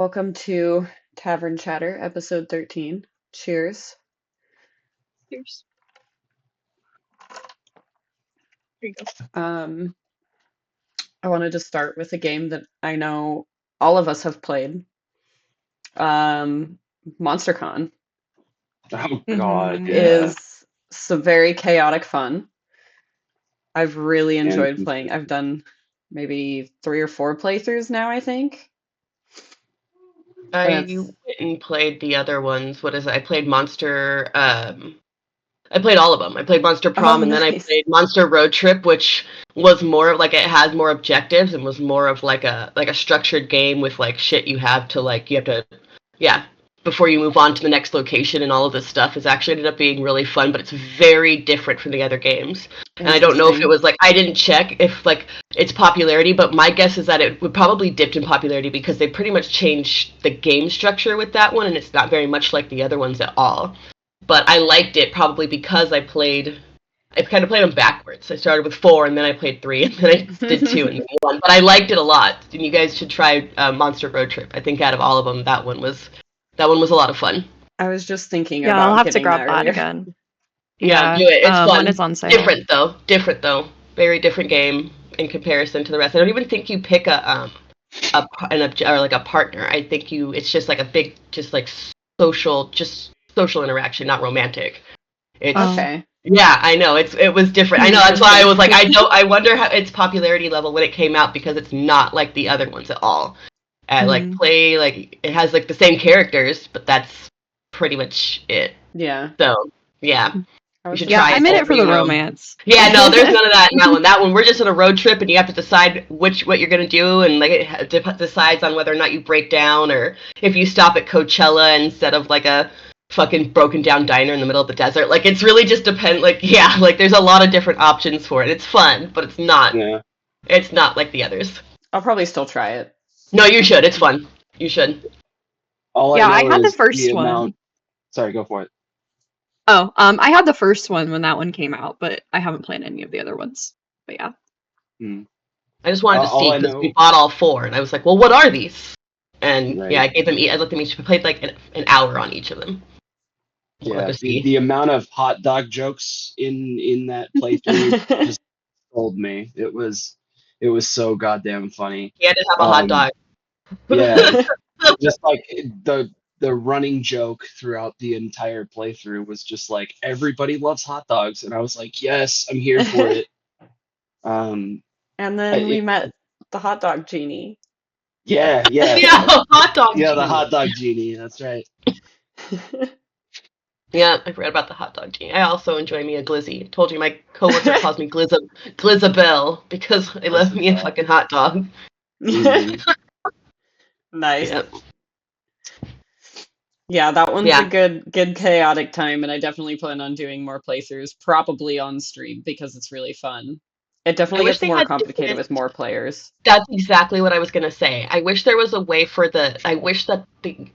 Welcome to Tavern Chatter, episode 13. Cheers. Cheers. There you go. I wanted to start with a game that I know all of us have played. MonsterCon Oh God, Mhm. yeah. is some very chaotic fun. I've really And enjoyed playing. I've done maybe 3 or 4 playthroughs now, I think. And I it's went and played the other ones. What is it? I played Monster. I played all of them. I played Monster Prom, and then I nice. played Monster Road Trip, which was more of like it had more objectives and was more of like a structured game with like shit you have to yeah before you move on to the next location and all of this stuff. Is actually ended up being really fun, but it's very different from the other games. And I don't know if it Interesting. was like I didn't check if like its popularity, but my guess is that it would probably dipped in popularity because they pretty much changed the game structure with that one, and it's not very much like the other ones at all. But I liked it probably because I kind of played them backwards. I started with 4, and then I played 3, and then I did 2 and then 1. But I liked it a lot, and you guys should try Monster Road Trip. I think out of all of them, that one was a lot of fun. I was just thinking Yeah, I'll about have to getting that grab that earlier. again. Yeah, Yeah, do it. It's when fun. it's on sale. Different though. Very different game in comparison to the rest. I don't even think you pick or like a partner. I think it's just like a big, just like social interaction, not romantic. It's Oh. Okay. Yeah, I know. It was different. I know that's why I was like I wonder how its popularity level when it came out because it's not like the other ones at all. Mhm. It has like the same characters, but that's pretty much it. Yeah. So yeah, I you was should just Yeah, try I'm it. in It'll it for bring the you romance. Yeah, no, there's none of that in that one. That one, we're just on a road trip, and you have to decide what you're gonna do, and like decides on whether or not you break down, or if you stop at Coachella instead of like a fucking broken down diner in the middle of the desert. Like it's really just depend. Like yeah, like there's a lot of different options for it. It's fun, but it's not. yeah, It's not like the others. I'll probably still try it. No, you should. It's fun. You should. all I Yeah, I know had the is the first amount. one. Sorry, go for it. Oh, I had the first one when that one came out, but I haven't played any of the other ones. But yeah. Hmm. I just wanted to All see I because we know, bought all 4, and I was like, well, what are these? And yeah, right? I let them each. We played like an hour on each of them. Wanted Yeah, to the see. the amount of hot dog jokes in that playthrough just sold me. It was so goddamn funny. He had to have a hot Um, dog. yeah, just like the running joke throughout the entire playthrough was just like everybody loves hot dogs, and I was like, yes, I'm here for it. Um, And I- then we it, met the hot dog genie. yeah, yeah, Yeah, hot dog yeah, the genie. hot dog genie. That's right. Yeah, I forgot about the hot dog genie. I also enjoy me a glizzy. Told you my coworker calls me Glizzabelle because I love me a Glizabelle. fucking hot dog. Mhm. Nice. Yeah, Yeah, that one's a yeah. good chaotic time, and I definitely plan on doing more playthroughs, probably on stream because it's really fun. It I definitely wish gets they more had complicated different. with more players. That's exactly what I was gonna say. I wish there was a way for I wish that the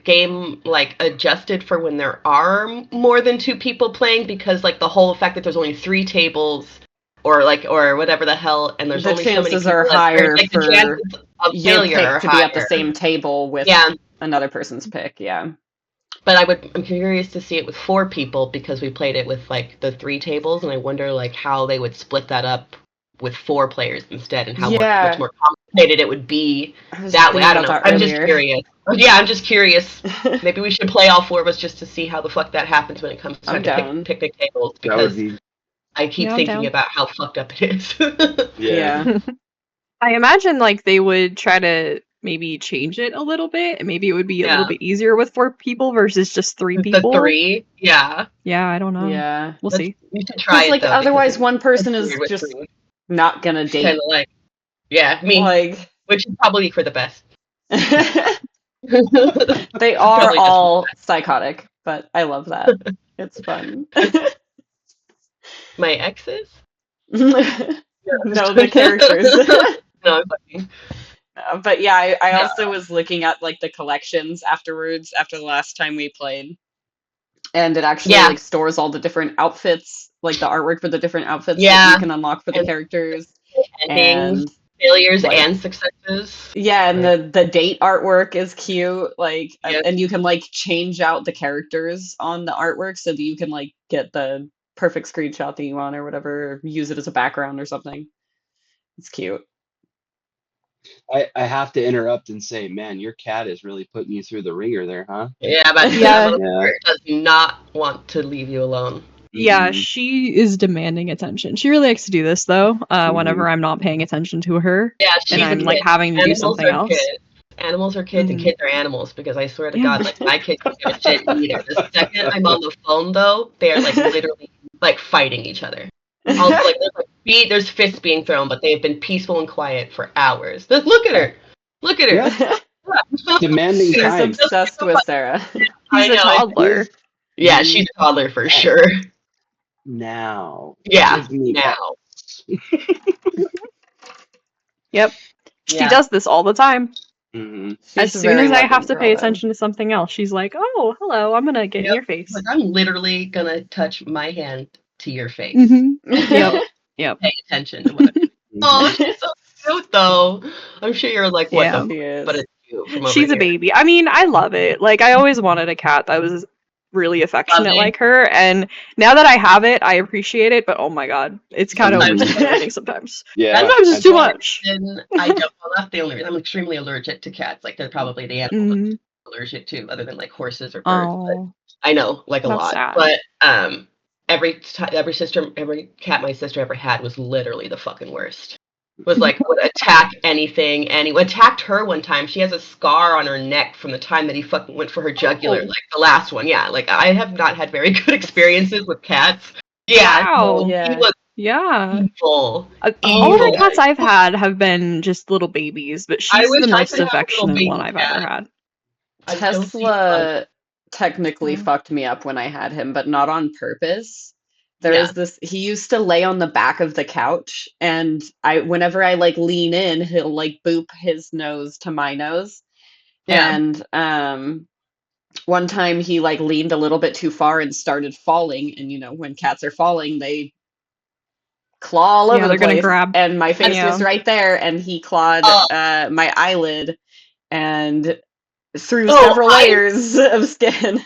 game like adjusted for when there are more than 2 people playing because like the whole fact that there's only 3 tables or whatever the hell and there's The only so many chances are people that there's higher like the for chances of your failure pick are to be at the higher. same table with Yeah, another person's pick. Yeah. but I'm curious to see it with 4 people because we played it with like the 3 tables and I wonder like how they would split that up with 4 players instead and how much Yeah, more complicated it would be I was that way. thinking I don't about know. that I'm just earlier. curious. Yeah, I'm just curious. Maybe we should play all 4 of us just to see how the fuck that happens when it comes I'm time to pick down. picnic tables That would because be, I keep Yeah, I'm thinking down. about how fucked up it is. yeah. Yeah. I imagine like they would try to maybe change it a little bit, and maybe it would be a little Yeah, bit easier with 4 people versus just 3 the people. 3. Yeah, Yeah, I don't know. Yeah. We'll see. we should try Because it like though because otherwise one it's person is weird with just 3. not gonna It's kind date. of like yeah, me, Like which is probably for the best. they are Probably just all psychotic, but I love that. It's fun. my exes. No, the characters. No, I'm fucking But yeah, I yeah, also was looking at like the collections afterwards after the last time we played, and it actually yeah, like stores all the different outfits, like the artwork for the different outfits that you yeah, can unlock for the and characters. And endings. failures Like- and successes. Yeah, and the date artwork is cute. Like, Yes. and you can like change out the characters on the artwork so that you can like get the perfect screenshot that you want or whatever, or use it as a background or something. It's cute. I have to interrupt and say, man, your cat is really putting you through the ringer there, huh? Yeah, but Yeah. Yeah. does not want to leave you alone. Yeah, Mhm. she is demanding attention. She really likes to do this though. Whenever I'm not paying attention to her, Yeah, and she's a I'm like kid. having to do Animals something are else. kids. Animals are kids, and Mhm. kids are animals. Because I swear to Yeah. God, like my kids don't give a shit either. The second I'm on the phone, though, they are like literally like fighting each other. Also, like there's fists being thrown, but they have been peaceful and quiet for hours. Look at her. Look at her. Yeah. Demanding She's time. obsessed with Sarah. I She's a know. toddler. Yeah, she's a toddler for sure. Now. Yeah, Give me now. Yep. She Yeah. does this all the time. Mm-hmm. As She's a soon very as I have loving to girl, pay though. attention to something else, she's like, "Oh, hello, I'm gonna get in Yep. your face." Like I'm literally gonna touch my hand to your face. Mm-hmm. And Yep. you'll Yep. pay attention to what. Oh, she's so cute though. I'm sure you're like, what Yeah. the? She is. But it's cute from over She's a here. baby. I mean, I love it. Like, I always wanted a cat that was really affectionate Loving. like her, and now that I have it, I appreciate it, but oh my god, it's kind of Sometimes- overstimulating sometimes. Yeah. Sometimes it's too I bet. much. And I don't. Well, that's the only reason. I'm extremely allergic to cats. Like they're probably the animal that Mhm. I'm allergic to, other than like horses or birds. But Oh, I know, like a that's lot. sad. But every cat my sister ever had was literally the fucking worst. Was like would attack anything, attacked her one time. She has a scar on her neck from the time that he fucking went for her jugular, Oh. like the last one. Yeah, like I have not had very good experiences with cats. Yeah, Wow. so he Yeah. was Yeah. evil. All of the Evil. cats I've had have been just little babies, but she's wish the I most could have a little affectionate baby one I've cat. ever had. I'm so Tesla technically Mm. fucked me up when I had him, but not on purpose. There Yeah. is this, he used to lay on the back of the couch, and whenever I like lean in, he'll like boop his nose to my nose. Yeah. And one time he like leaned a little bit too far and started falling, and you know, when cats are falling, they claw all Yeah, over the they're gonna place. grab. And my face Yeah. was right there, and he clawed Oh. my eyelid and through Oh, several layers of skin.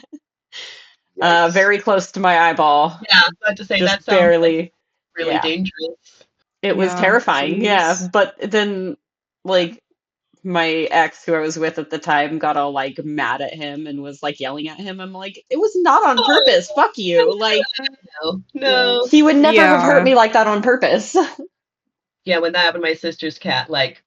Yikes. Very close to my eyeball. Yeah, I was about to say Just that sounds like barely. really Yeah. dangerous. It was Yeah, terrifying, yeah. jeez. But then, like, my ex, who I was with at the time, got all like mad at him and was like yelling at him. I'm like, it was not on purpose. Fuck you. Like, No. he would never have hurt Yeah. me like that on purpose. Yeah, when that happened, my sister's cat like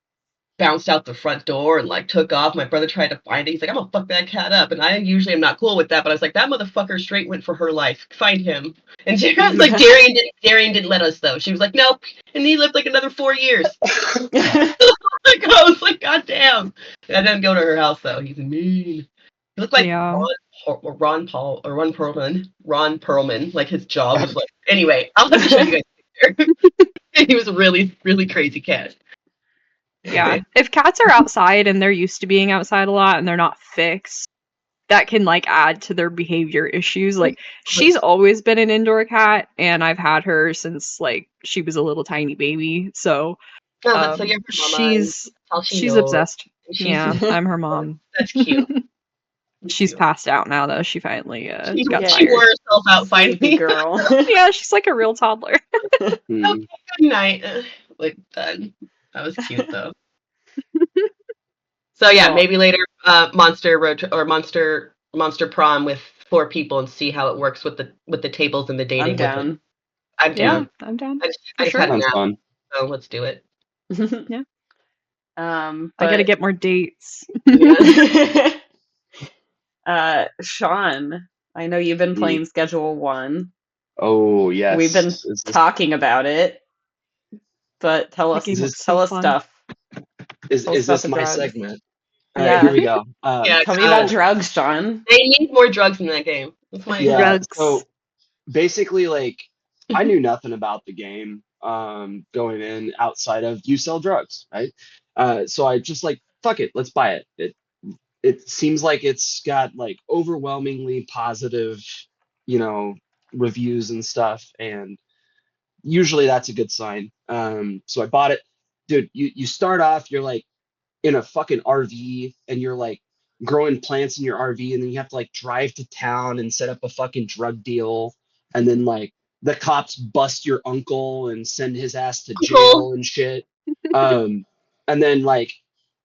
bounced out the front door and like took off. My brother tried to find it. He's like, I'm gonna fuck that cat up. And I usually am not cool with that, but I was like, that motherfucker straight went for her life. Find him. And she was like, Darian didn't let us though. She was like, nope. And he lived like another 4 years. Like I was like, God damn. I didn't go to her house though. He's mean. He looked like Yeah. Ron Perlman. Like his jaw was like. Anyway, I'll have to show you guys a picture. He was a really, really crazy cat. Yeah. Anyway. If cats are outside and they're used to being outside a lot and they're not fixed, that can like add to their behavior issues. Like she's always been an indoor cat, and I've had her since like she was a little tiny baby. So No, but so you're her mama. she's All she she's knows. obsessed. She's, Yeah, I'm her mom. That's cute. She's Cute. passed out now though. She finally got Yeah. She tired. wore herself out Sleepy finally. girl. Yeah, she's like a real toddler. Hmm. Good night. Like done. That was cute though. So yeah, Well- maybe later monster road or monster prom with 4 people and see how it works with the tables and the dating. I'm down. I'm down. Yeah, I'm down. I just For had a sure. Sounds nap, fun. so let's do it. I gotta get more dates. Sean, I know you've been playing Schedule 1. Oh yes. We've been Is this- talking about it, but tell That us game looks so fun. stuff. is tell us is about this the my drugs. segment? All Yeah. right, here we go. Yeah, Tell me about drugs, Sean. They need more drugs in that game. That's my Yeah. Drugs. So basically, like, I knew nothing about the game going in outside of you sell drugs, right? So I just like, fuck it, let's buy it. It seems like it's got like overwhelmingly positive, reviews and stuff, and usually that's a good sign. So I bought it. dude, you start off, you're like in a fucking RV, and you're like growing plants in your RV, and then you have to like drive to town and set up a fucking drug deal, and then like the cops bust your uncle and send his ass to Cool. jail and shit. Um, and then like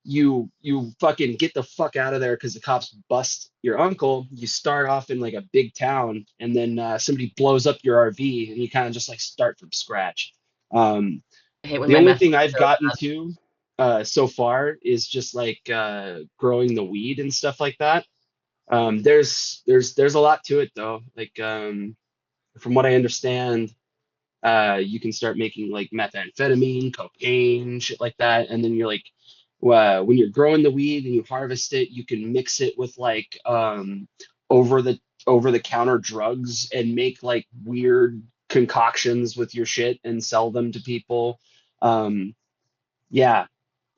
you fucking get the fuck out of there because the cops bust your uncle. You start off in like a big town, and then somebody blows up your RV, and you kind of just like start from scratch. Um, I hate when the my only meth thing I've shows gotten up. to so far is just like growing the weed and stuff like that. There's a lot to it though. Like from what I understand, you can start making like methamphetamine, cocaine, shit like that, and then you're like, when you're growing the weed and you harvest it, you can mix it with like over the over the counter drugs and make like weird concoctions with your shit and sell them to people. Um, yeah,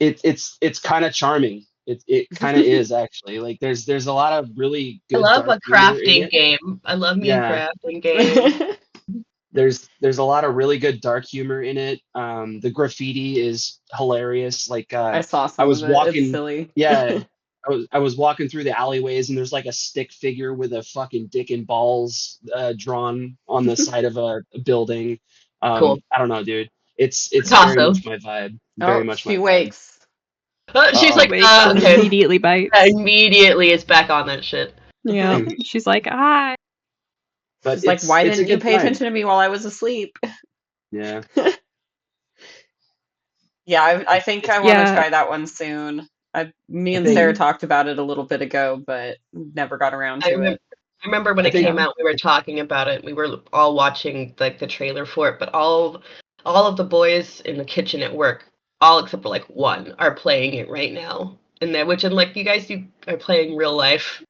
it's kind of charming. It kind of is actually. Like there's a lot of really I good love dark a humor in crafting it. game. I love me a Yeah, crafting game. there's a lot of really good dark humor in it. The graffiti is hilarious. Like I saw I some of was it. It's walking, silly. yeah, I was walking through the alleyways, and there's like a stick figure with a fucking dick and balls drawn on the side of a building. Cool. I don't know, dude. It's very Picasso. much my vibe. Very Oh, much my she vibe. wakes. She's Uh She like, wakes and okay. immediately bites. Immediately it's back on that shit. Yeah. oh. She's like, hi. But She's like, why it's a didn't you good pay time. attention to me while I was asleep? Yeah, Yeah, I think it's I want to Yeah. try that one soon. Me I and think Sarah Mhm. talked about it a little bit ago, but never got around I to remember, it. I remember when I it think came Yeah. out, we were talking about it. We were all watching like the trailer for it, but all of the boys in the kitchen at work, all except for like one, are playing it right now. And that, which I'm like, you are playing real life.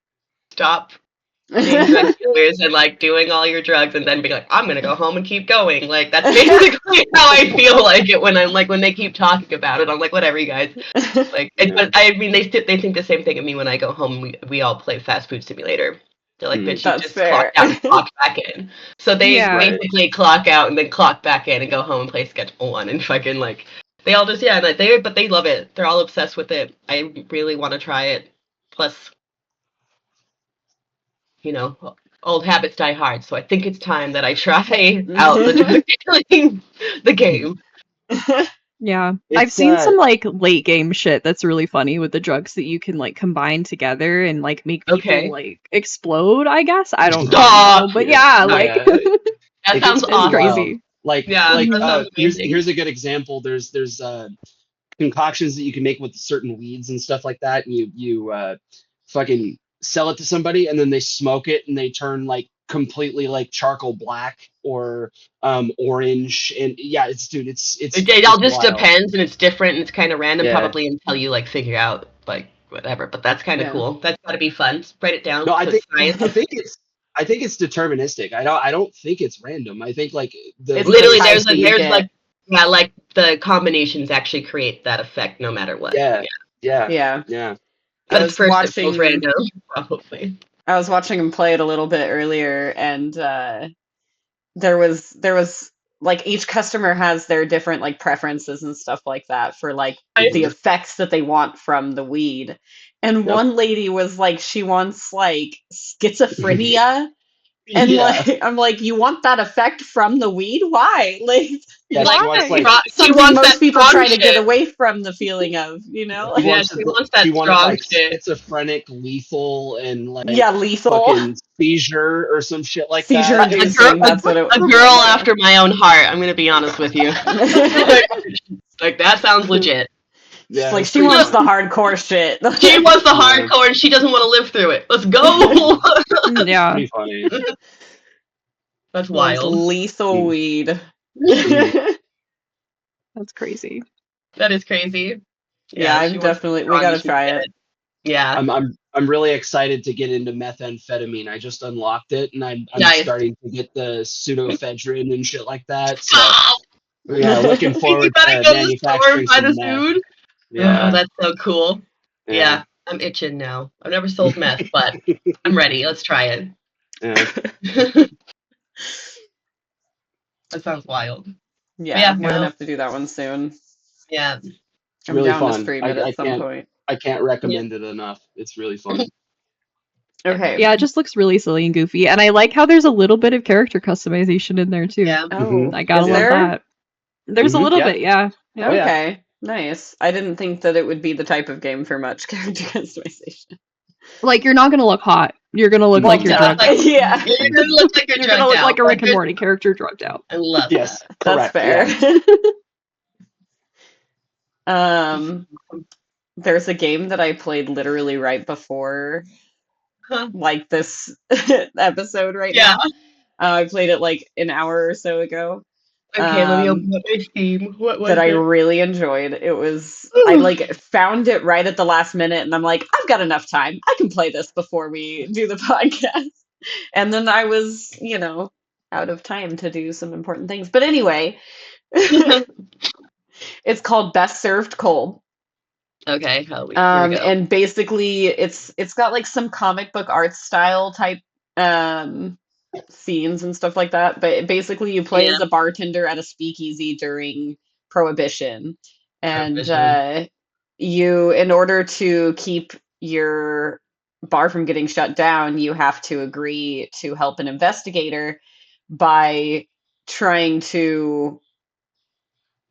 Stop being drug dealers and like doing all your drugs and then being like, I'm gonna go home and keep going. Like that's basically how I feel like it when I'm like when they keep talking about it. I'm like, whatever, you guys. Like, yeah. but I mean, they think the same thing of me when I go home. And we all play Fast Food Simulator. They're like, Mm, bitch, you That's just clocked fair. out and clocked back in. So they Yeah. right. basically clock out and then clock back in and go home and play Schedule One and fucking like they all just like they love it. They're all obsessed with it. I really want to try it. Plus, you know, old habits die hard. So I think it's time that I try out the drug dealing, the game. Yeah. I've It's seen some like late game shit that's really funny with the drugs that you can like combine together and like make people Okay. like explode, I guess. I don't really Stop. know. But yeah, yeah, no, like yeah. That It gets sounds it's pretty awesome. wild. crazy. Yeah, Like that Mhm. sounds here's amazing. a good example. There's concoctions that you can make with certain weeds and stuff like that, and you fucking sell it to somebody, and then they smoke it, and they turn like completely like charcoal black or orange, and yeah, it's dude, It all it's just wild. depends, and it's different, and it's kind of random, Yeah. probably until you like figure out like whatever. But that's kind of Yeah. cool. That's got to be fun. Write it No, down so it's I science. think it's deterministic. I don't think it's random. I think like It's You just literally have to eat there's it. like yeah, like the combinations actually create that effect no matter what. yeah, Yeah, yeah, Yeah. yeah. I but at was first it feels watching random, probably. I was watching him play it a little bit earlier, and there was like each customer has their different like preferences and stuff like that for like I, the Mhm. effects that they want from the weed. And Yep. one lady was like she wants like schizophrenia, and Yeah. like I'm like, you want that effect from the weed? Why? Like Yeah, like she wants Why? like she something wants that most people strong try to get shit. away from the feeling of, she Yeah, wants she it wants she that wanted strong like shit. schizophrenic, lethal, and like Yeah, lethal. fucking seizure or some shit like Seizure that. A It's girl, inducing, that's what it a was. girl Yeah. after my own heart. I'm gonna be honest with you. like that sounds legit. She's yeah, like, it's she pretty wants the funny. hardcore shit. She wants the Yeah, hardcore and she doesn't want to live through it. Let's go. it's Yeah. pretty funny. That's Wants wild. lethal Mm, weed. mhm. That's crazy. That is crazy. Yeah, Yeah, she I'm wants it definitely, we strong and gotta she can try get it. it. Yeah. I'm really excited to get into methamphetamine. I just unlocked it, and I'm Nice. starting to get the pseudoephedrine and shit like that. So Stop! yeah, looking You forward gotta to go to the store and manufacturing buy the some meth. food. Oh, Yeah, that's so cool. yeah, Yeah, I'm itching now. I've never sold meth, but I'm ready. Let's try yeah. it. That sounds wild. But Yeah, yeah, I'm what gonna else? have to do that one soon. Yeah. It's I'm really down to fun. stream it at some point. I can't recommend it enough. It's really fun. Okay. Yeah, it just looks really silly and goofy. And I like how there's a little bit of character customization in there too. Yeah. Oh, I gotta is love there? that. There's a little Yeah. bit, yeah. Yeah. Oh, yeah. Okay, nice. I didn't think that it would be the type of game for much character customization. Like you're not gonna look hot. You're gonna look Well, like you're duh. drugged out. Yeah, You're gonna look like you're You're gonna drugged look like out. a Rick and Morty character drugged out. I love Yes, that's correct. fair. Yeah. There's a game that I played literally right before, that. like this episode right Yeah. now. I played it like an hour or so ago. Okay, let me open up my Steam. What was That I it? really enjoyed. It was I like found it right at the last minute, and I'm like, I've got enough time. I can play this before we do the podcast. And then I was, out of time to do some important things. But anyway, it's called Best Served Cold. Okay, here we go. And basically it's got like some comic book art style type scenes and stuff like that. But basically you play Yeah. as a bartender at a speakeasy during Prohibition. And you, in order to keep your bar from getting shut down, you have to agree to help an investigator by trying to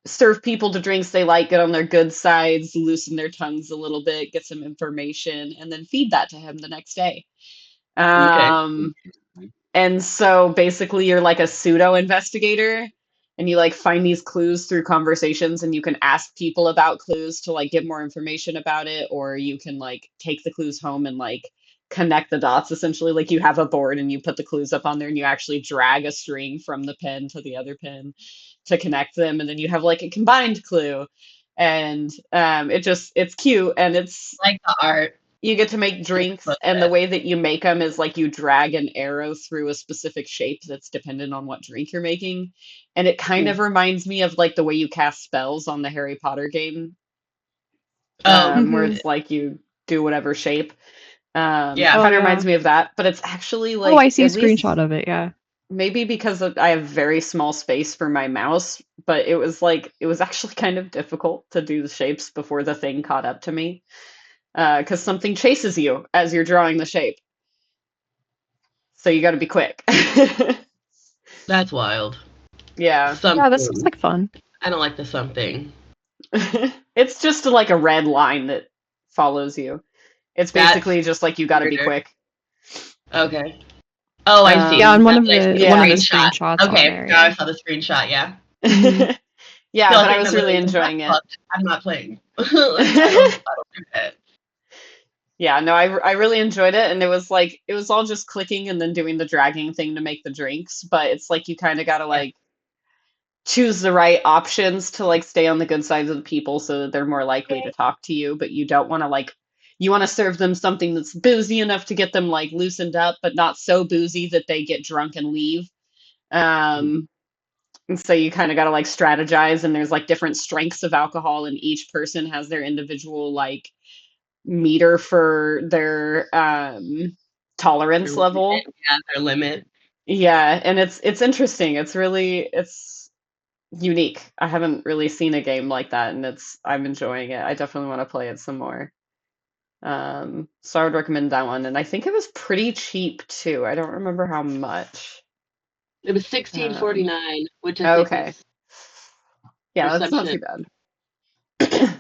serve people to drinks they like, get on their good sides, loosen their tongues a little bit, get some information, and then feed that to him the next day. Okay. And so basically you're like a pseudo investigator, and you like find these clues through conversations, and you can ask people about clues to like get more information about it, or you can like take the clues home and like connect the dots. Essentially, like you have a board and you put the clues up on there, and you actually drag a string from the pen to the other pen to connect them, and then you have like a combined clue. And it's cute, and it's I like the art. you get to make drinks, and the way that you make them is like you drag an arrow through a specific shape that's dependent on what drink you're making. And it kind of reminds me of like the way you cast spells on the Harry Potter game, where it's like you do whatever shape. Yeah. Oh, Kind of yeah. reminds me of that, but it's actually Oh, I like see a at least screenshot of it, yeah. maybe because I have very small space for my mouse, but it was actually kind of difficult to do the shapes before the thing caught up to me. Because something chases you as you're drawing the shape. So you got to be quick. That's wild. Yeah. Yeah, this looks like fun. I don't like the something. It's just like a red line that follows you. It's basically just like you got to be weirder. quick. Okay. Oh, I see. Yeah, on one of That's the nice. one of the Screenshot. screenshots Okay, on there. now I Yeah. saw the screenshot. Yeah. Yeah, So but I think was that really literally- enjoying it. I'm not playing. Like, I don't do that. Yeah, no, I really enjoyed it, and it was all just clicking and then doing the dragging thing to make the drinks, but it's like you kind of got to like choose the right options to like stay on the good sides of the people so that they're more likely to talk to you, but you don't want to like you want to serve them something that's boozy enough to get them like loosened up, but not so boozy that they get drunk and leave. And so you kind of got to like strategize, and there's like different strengths of alcohol, and each person has their individual like meter for their tolerance level. Yeah, their limit. Yeah, and it's interesting. It's unique. I haven't really seen a game like that, and I'm enjoying it. I definitely want to play it some more. So I would recommend that one, and I think it was pretty cheap too. I don't remember how much. It was $16.49, which I think Okay. is Yeah, for that's some not too shit. bad.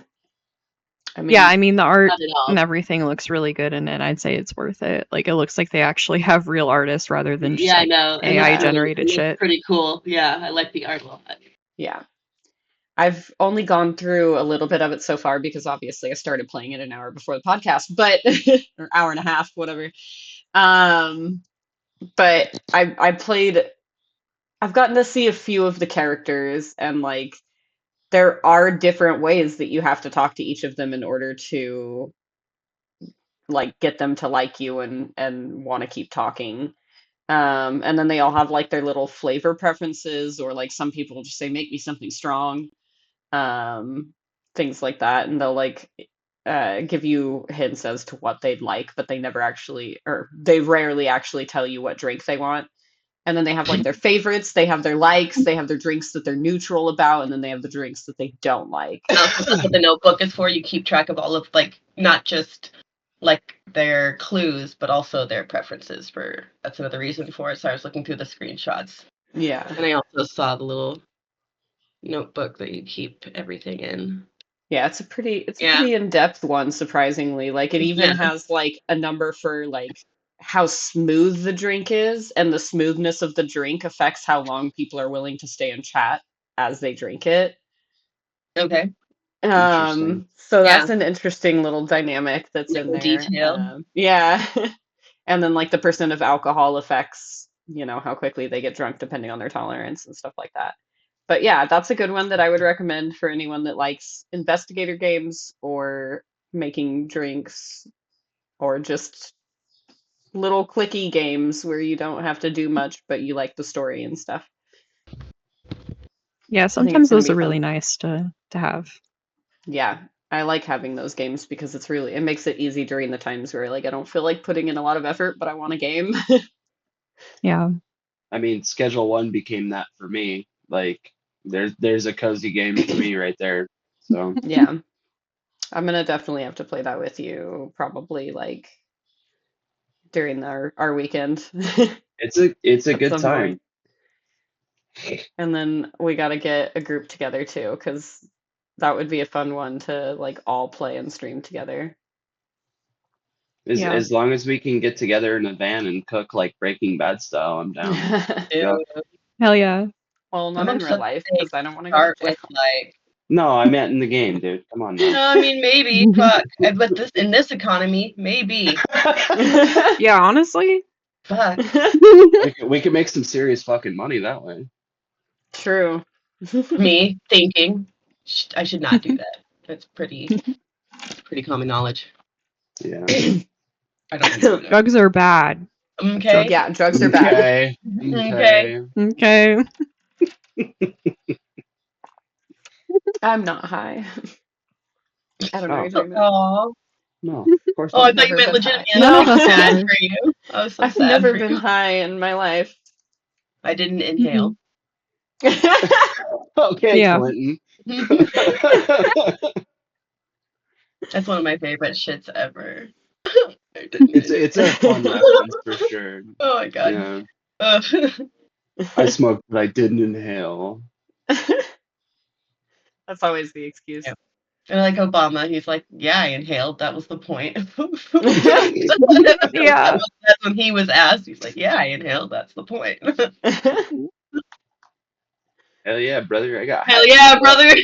I mean the art Not at all. and everything looks really good in it. I'd say it's worth it. Like it looks like they actually have real artists rather than just I know. And AI it's generated really, shit. pretty cool. Yeah, I like the art a lot. Yeah. I've only gone through a little bit of it so far because obviously I started playing it an hour before the podcast, but or hour and a half, whatever. But I've gotten to see a few of the characters, and like there are different ways that you have to talk to each of them in order to like get them to like you and want to keep talking. And then they all have like their little flavor preferences, or like some people just say make me something strong, things like that, and they'll like give you hints as to what they'd like, but they never actually, or they rarely actually tell you what drink they want. And then they have like their favorites, they have their likes, they have their drinks that they're neutral about, and then they have the drinks that they don't like. So that's what the notebook is for. You keep track of all of, like, not just like their clues, but also their preferences for. That's another reason for it. So I was looking through the screenshots, Yeah. and I also saw the little notebook that you keep everything in. Yeah, it's a pretty Yeah. in-depth one, surprisingly. Like it even Yeah. has like a number for like how smooth the drink is, and the smoothness of the drink affects how long people are willing to stay in chat as they drink it. Okay. Interesting. So Yeah. that's an interesting little dynamic that's in Little there. detail. Yeah. And then like the percent of alcohol affects, how quickly they get drunk depending on their tolerance and stuff like that. But yeah, that's a good one that I would recommend for anyone that likes investigator games or making drinks or just little clicky games where you don't have to do much, but you like the story and stuff. Yeah, I think it's sometimes gonna those be are really fun. nice to have. Yeah, I like having those games because it makes it easy during the times where like I don't feel like putting in a lot of effort, but I want a game. Yeah. I mean, Schedule One became that for me. Like, there's a cozy game for me right there. So Yeah, I'm gonna definitely have to play that with you, probably like during our weekend it's a at good some time. point. And then we got to get a group together too, because that would be a fun one to like all play and stream together. Yeah. As long as we can get together in a van and cook like Breaking Bad style, I'm down. Yeah. Ew. Hell yeah. Well, not I'm in real upset life they because I don't want to go to start jail. with like. No, I meant in the game, dude. Come on now. No, I mean maybe. Fuck. But this in this economy, maybe. Yeah, honestly. Fuck. We could make some serious fucking money that way. True. Me thinking I should not do that. That's pretty common knowledge. Yeah. I don't want to do that. Drugs are bad. Okay. Yeah, drugs are bad. Okay. Okay. Okay. Okay. I'm not high. I don't know what Oh, you're talking about. Oh. no, of course Oh, I not. thought you Never meant been high. legitimately. None I of was us sad are. for you. I was so I've sad never for been you. high in my life. I didn't inhale. Okay, Yeah. Clinton. That's one of my favorite shits ever. I didn't It's a fun inhale. reference for sure. Oh my god. Yeah. Ugh. I smoked, but I didn't inhale. That's always the excuse. Yeah. And like Obama, he's like, yeah, I inhaled. That was the point. Yeah. That's when he was asked. He's like, yeah, I inhaled. That's the point. Hell yeah, brother! I got Hell high. yeah, brother.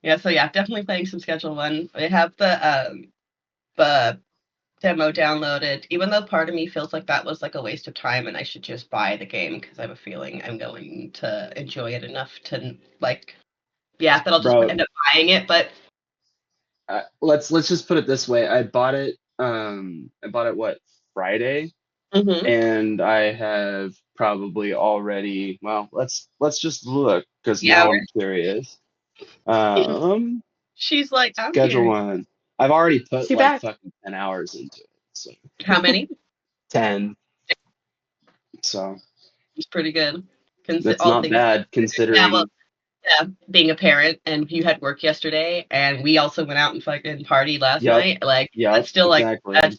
Yeah, so yeah, definitely playing some Schedule One. I have the demo downloaded, even though part of me feels like that was like a waste of time and I should just buy the game because I have a feeling I'm going to enjoy it enough to like, yeah, that I'll just Bro, end up buying it. But let's just put it this way. I bought it. I bought it what, Friday, and I have probably already. Well, let's just look because yeah, now I'm curious. she's like, I'm Schedule curious. One. I've already put She like back. fucking 10 hours into it. So How many? 10. So It's pretty good. that's All not things. bad Yeah, well, considering. yeah, being a parent and you had work yesterday and we also went out and fucking partied last Yep. night. Like, Yep. that's still like, Exactly. that's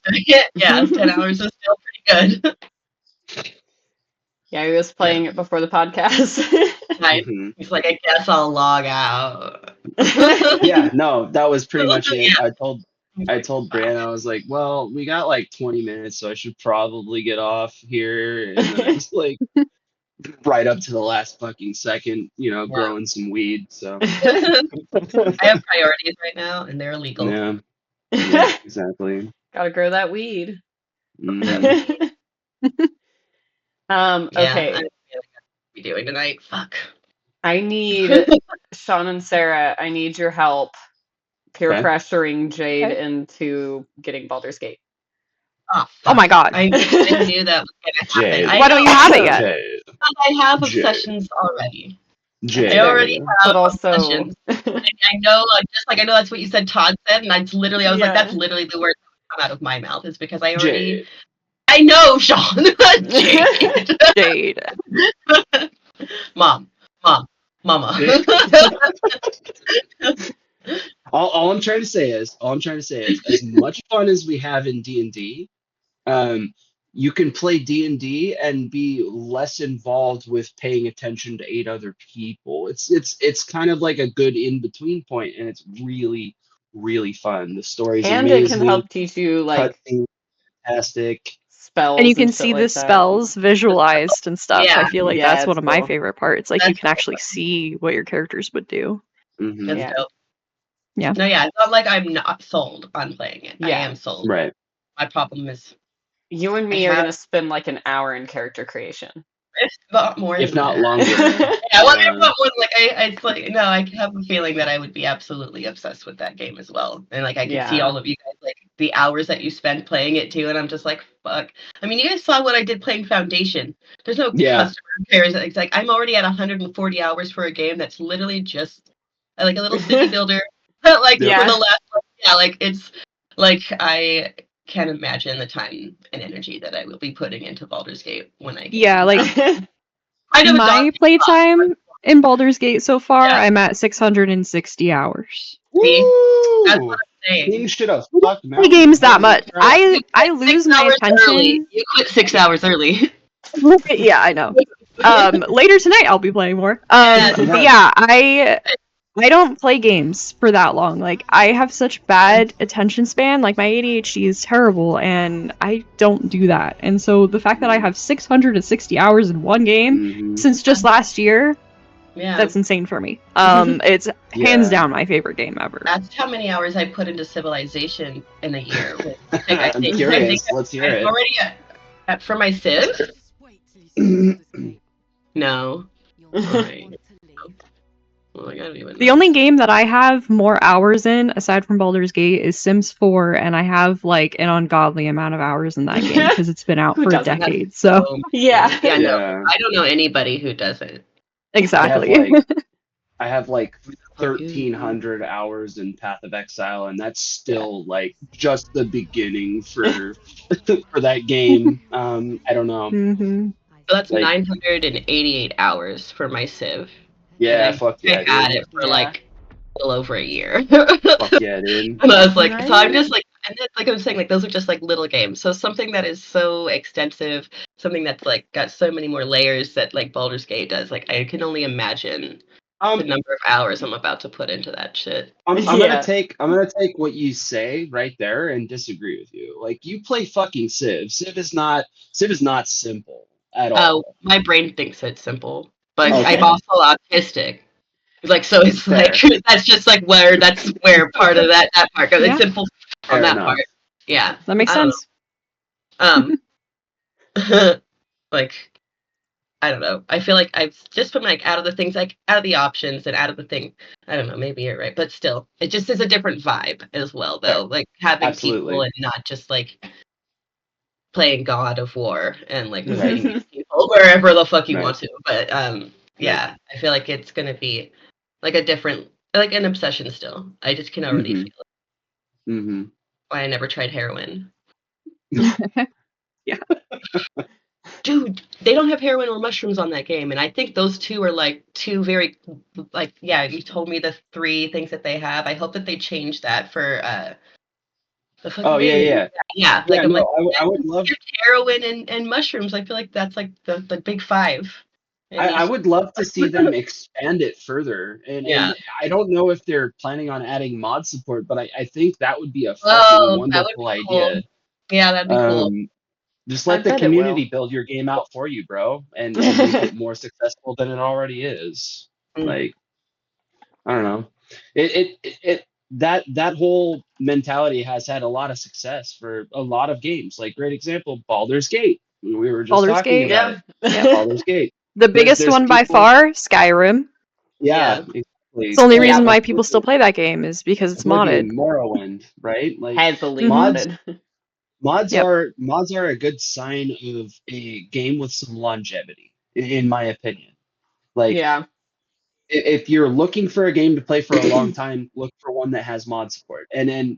yeah, 10 hours is still pretty good. Yeah, he was playing it before the podcast. Right. Mhm. He's like, I guess I'll log out. Yeah. No, that was pretty much it. Yeah. I told Brian, I was like, well, we got like 20 minutes, so I should probably get off here. And then I was like, right up to the last fucking second, Yeah. growing some weed. So I have priorities right now and they're illegal. yeah, yeah, exactly. Gotta grow that weed. Mhm. Yeah, Okay. I don't know what to be doing tonight. Fuck. I need Sean and Sarah, I need your help peer Okay. pressuring Jade Okay. into getting Baldur's Gate. Oh, Oh my god. I knew that was gonna happen. Jade. Why don't you have it yet? Jade. I have Jade. obsessions already. Jade. I already But have also, obsessions. I know, just like I know that's what you said. Todd said, and I was like, Yeah. that's literally the words that come out of my mouth. Is because I already Jade. I know, Sean. Jade. Jade. Mom, mama. All I'm trying to say is, as much fun as we have in D&D, you can play D&D and be less involved with paying attention to 8 other people. It's kind of like a good in between point, and it's really really fun. The story's And it can amazing, help teach you like cutscenes fantastic. And you spells and can shit see the like that. spells visualized and stuff. I Yeah. feel like Yeah, that's one it's of my cool. favorite parts. Like you That's can actually see what your characters would do. Hmm. That's Yeah. dope. Yeah. No, yeah, it's not like I'm not sold on playing it. I Yeah. am sold. Right. My problem is You and I me are have gonna spend like an hour in character creation. it's not more If than not that. longer. Yeah, well, Yeah. if not more, like it's like no, I have a feeling that I would be absolutely obsessed with that game as well, and like I can see Yeah. all of you guys like the hours that you spend playing it too, and I'm just like fuck. I mean, you guys saw what I did playing Foundation. There's no Yeah. customer repairs. It's like I'm already at 140 hours for a game that's literally just like a little city builder. Like Yep. for the Yeah. last, yeah, like it's like I can't imagine the time and energy that I will be putting into Baldur's Gate when I get Yeah, to like I know the dog. my playtime in Baldur's Gate so far, Yeah. I'm at 660 hours. See? That's Woo! what I'm King saying. should have I don't fucked play Mountain. games that Holy much. crap. You I quit lose 6 my hours early. attention. You quit 6 hours early. Yeah, I know. Later tonight I'll be playing more. Yeah. But yeah, I don't play games for that long. Like I have such bad attention span. Like my ADHD is terrible, and I don't do that. And so the fact that I have 660 hours in one game Mhm. since just last year, Yeah. that's insane for me. It's hands Yeah. down my favorite game ever. That's how many hours I put into Civilization in a year. Which I I'm think curious. Let's hear I'm it. already at for my Civ. No. Alright. Well, I gotta even The only game that I have more hours in, aside from Baldur's Gate, is Sims 4, and I have like an ungodly amount of hours in that game because it's been out Who for a doesn't? decade. So Yeah. Yeah, no. Yeah. I don't know anybody who doesn't. exactly. I have like 1,300 hours in Path of Exile, and that's still like just the beginning for for that game. I don't know. hmm So that's Like- 988 hours for my Civ. Yeah, And fuck yeah, I had dude. it for Yeah. like a little over a year. Fuck yeah, dude. And I was like, so I'm Right. just like, and then, like I was saying, like those are just like little games. So something that is so extensive, something that's like got so many more layers that like Baldur's Gate does. Like I can only imagine the Um, number of hours I'm about to put into that shit. I'm Yeah. gonna take what you say right there and disagree with you. Like you play fucking Civ. Civ is not simple at Oh, all. my brain thinks it's simple, but Okay. I'm also autistic. Like so, it's Fair. like that's just like where part of that part goes. Yeah. It's simple Fair on that enough. part. Yeah, That makes I don't sense. know. Like I don't know. I feel like I've just been like out of the things, like out of the options and out of the thing. I don't know. Maybe you're right, but still, it just is a different vibe as well, though. Fair. Like having Absolutely. people and not just like playing God of War and like Right. fighting these people wherever the fuck you Right. want to. But yeah, I feel like it's gonna be like a different, like an obsession still. I just can already Mhm. feel it. Mm-hmm. Why I never tried heroin. Yeah. Dude, they don't have heroin or mushrooms on that game, and I think those two are like two very, like, yeah, you told me the three things that they have. I hope that they change that for the fucking Oh yeah, yeah. yeah. Like Yeah, I'm no, like I would love heroin and mushrooms. I feel like that's like the big five. And I these- would love to see them expand it further. Yeah. And I don't know if they're planning on adding mod support, but I think that would be a fucking Oh, that would wonderful be cool. idea. Yeah, that'd be cool. Just I let the bet it will. community build your game out for you, bro, and make it more successful than it already is. Mm. Like, I don't know. That whole mentality has had a lot of success for a lot of games. Like, great example, Baldur's Gate. We were just Baldur's talking Gate. about Yeah. it. Baldur's Gate. The biggest there's one by people- far, Skyrim. Yeah, Yeah. exactly. It's the only Yeah. reason why people still play that game is because it's modded. Oblivion, Morrowind, right? Like Heavily mods, modded. mods Yep. are a good sign of a game with some longevity, in my opinion. Like, Yeah. if you're looking for a game to play for a long time, look for one that has mod support and